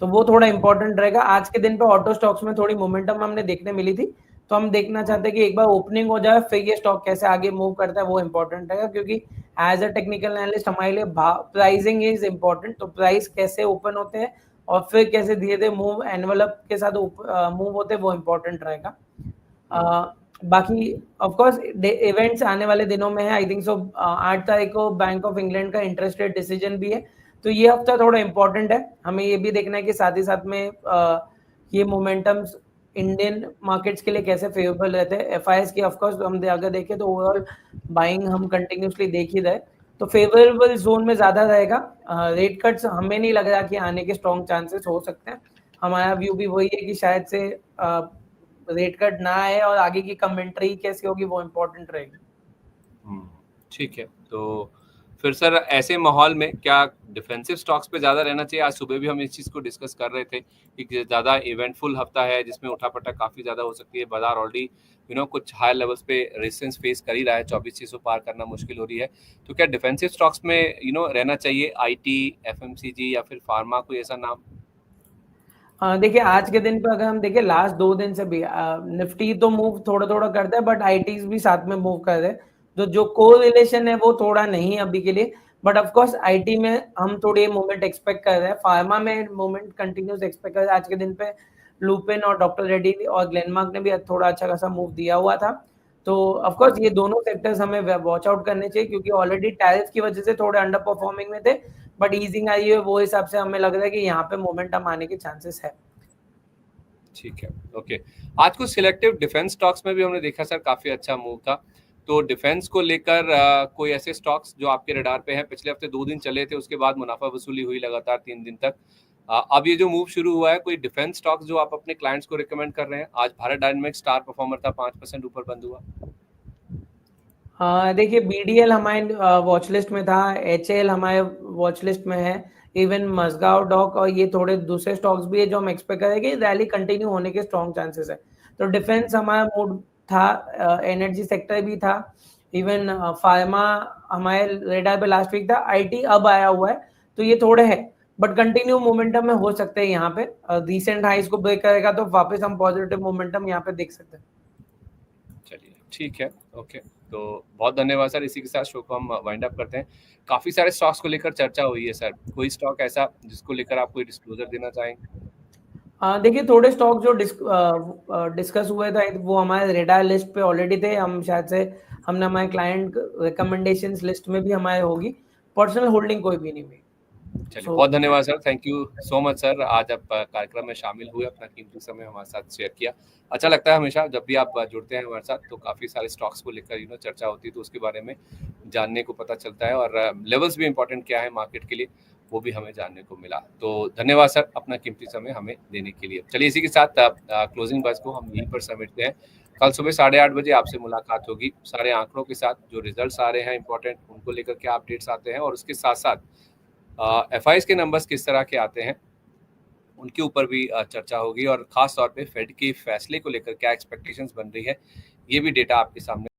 तो वो थोड़ा इंपॉर्टेंट रहेगा। आज के दिन पे ऑटो स्टॉक्स में थोड़ी मोमेंटम हमने देखने मिली थी, तो हम देखना चाहते हैं कि एक बार ओपनिंग हो जाए फिर ये स्टॉक कैसे आगे मूव करता है, वो इंपॉर्टेंट रहेगा, क्योंकि एज अ टेक्निकल एनालिस्ट हमारे लिए प्राइसिंग इज इम्पोर्टेंट। तो प्राइस कैसे ओपन होते हैं और फिर कैसे धीरे धीरे मूव एनवलप के साथ मूव होते हैं, वो इम्पोर्टेंट रहेगा। बाकी ऑफ कोर्स इवेंट्स आने वाले दिनों में है। आई थिंक सो 8 तारीख को बैंक ऑफ इंग्लैंड का इंटरेस्ट रेट डिसीजन भी है, तो ये हफ्ता थोड़ा इंपॉर्टेंट है। हमें ये भी देखना है कि साथ ही साथ में ये मोमेंटम्स इंडियन मार्केट्स के लिए कैसे फेवरेबल रहते हैं। एफआईएस की ऑफ कोर्स हम अगर देखें तो ओवरऑल बाइंग हम कंटिन्यूसली देख ही रहे, तो फेवरेबल जोन में ज्यादा रहेगा। रेट कट्स हमें नहीं लग रहा कि आने के स्ट्रॉन्ग चांसेस हो सकते हैं। हमारा व्यू भी वही है कि शायद से रेट कट ना आए और आगे की कमेंट्री कैसी होगी वो इम्पोर्टेंट रहेगी।
ठीक है, तो फिर सर ऐसे माहौल में क्या डिफेंसिव स्टॉक्स पे ज़्यादा रहना चाहिए? आज सुबह भी हम इस चीज़ को डिस्कस कर रहे थे कि ज़्यादा इवेंटफुल हफ्ता है जिसमें उठापटक काफ़ी ज़्यादा हो सकती है। बाजार ऑलरेडी कुछ हायर लेवल्स पे रेजिस्टेंस फेस कर ही रहा है, 24,600 पार करना मुश्किल हो रही है। तो क्या डिफेंसिव स्टॉक्स में रहना चाहिए? आईटी, एफएमसीजी या फिर फार्मा, कोई ऐसा नाम?
देखिए आज के दिन पे अगर हम देखें लास्ट 2 दिन से भी निफ्टी तो मूव थोड़ा थोड़ा करता है, बट आईटीज भी साथ में मूव कर रहे हैं। तो जो कोरिलेशन है वो थोड़ा नहीं है अभी के लिए, बट ऑफ कोर्स आईटी में हम थोड़ी मूवमेंट एक्सपेक्ट कर रहे हैं। फार्मा में मूवमेंट कंटिन्यूस एक्सपेक्ट कर रहे हैं। आज के दिन पे लुपिन और डॉक्टर रेड्डी और ग्लेनमार्क ने भी थोड़ा अच्छा खासा मूव दिया हुआ था। तो ऑफ कोर्स ये दोनों सेक्टर्स हमें वॉच आउट करने चाहिए, क्योंकि ऑलरेडी टैरिफ की वजह से थोड़े अंडर परफॉर्मिंग में थे, बट ईजिंग आई है, वो हिसाब से हमें लग रहा है कि यहाँ पे मोमेंटम आने के चांसेस है।
ठीक है, ओके। आज कुछ सिलेक्टिव डिफेंस स्टॉक्स में भी हमने देखा सर काफी अच्छा मूव था। तो डिफेंस को लेकर कोई ऐसे स्टॉक्स जो आपके रडार पे हैं? पिछले हफ्ते 2 दिन चले थे, उसके बाद मुनाफा वसूली हुई लगातार 3 दिन तक। अब ये जो मूव शुरू हुआ है, कोई डिफेंस स्टॉक्स जो आप अपने क्लाइंट्स को रिकमेंड कर रहे हैं? आज भारत डायनामिक्स स्टार परफॉर्मर था, 5% ऊपर बंद हुआ।
देखिए बीडीएल हमारे वॉच लिस्ट में था, एचएल हमारे वॉच लिस्ट में है, इवन मजगांव डॉक, और ये थोड़े दूसरे स्टॉक्स भी है जो हम एक्सपेक्ट करेंगे रैली कंटिन्यू होने के स्ट्रॉन्ग चांसेस है। तो डिफेंस हमारा मूड था, एनर्जी सेक्टर भी था, इवन फार्मा हमारे रेडार पे लास्ट वीक था, आईटी अब आया हुआ है, तो ये थोड़े है, बट कंटिन्यू मोमेंटम में हो सकते हैं। यहाँ पे रिसेंट हाइस को ब्रेक करेगा तो वापस हम पॉजिटिव मोमेंटम यहाँ पे देख सकते हैं।
चलिए ठीक है, ओके। तो बहुत धन्यवाद सर, इसी के साथ शो को हम वाइंड अप करते हैं। काफी सारे स्टॉक्स को लेकर चर्चा हुई है सर, कोई स्टॉक ऐसा जिसको लेकर आप कोई डिस्क्लोजर देना चाहेंगे?
देखिए थोड़े स्टॉक जो डिस्कस हुए थे वो हमारे रेडार लिस्ट पे ऑलरेडी थे। हम शायद से हमने हमारे क्लाइंट रिकमेंडेशंस लिस्ट में भी हमारे होगी, पर्सनल होल्डिंग कोई भी नहीं हुई।
चलिए बहुत धन्यवाद sir, thank you so much sir, आज आप कार्यक्रम में शामिल हुए, अपना कीमती समय हमारे साथ शेयर किया। अच्छा लगता है हमेशा जब भी आप जुड़ते हैं हमारे साथ, तो काफ़ी सारे स्टॉक्स को लेकर चर्चा होती है, तो उसके बारे में जानने को पता चलता है, और लेवल्स भी इंपॉर्टेंट क्या है मार्केट के लिए वो भी हमें जानने को मिला। तो धन्यवाद सर अपना कीमती समय हमें देने के लिए। चलिए इसी के साथ क्लोजिंग बस को हम यहीं पर समेटते हैं। कल सुबह 8:30 बजे आपसे मुलाकात होगी, सारे आंकड़ों के साथ, जो रिजल्ट्स आ रहे हैं इंपॉर्टेंट, उनको लेकर क्या अपडेट्स आते हैं, और उसके साथ साथ एफआईएस के नंबर्स किस तरह के आते हैं उनके ऊपर भी चर्चा होगी, और खास तौर पे फेड के फैसले को लेकर क्या एक्सपेक्टेशंस बन रही है, ये भी डेटा आपके सामने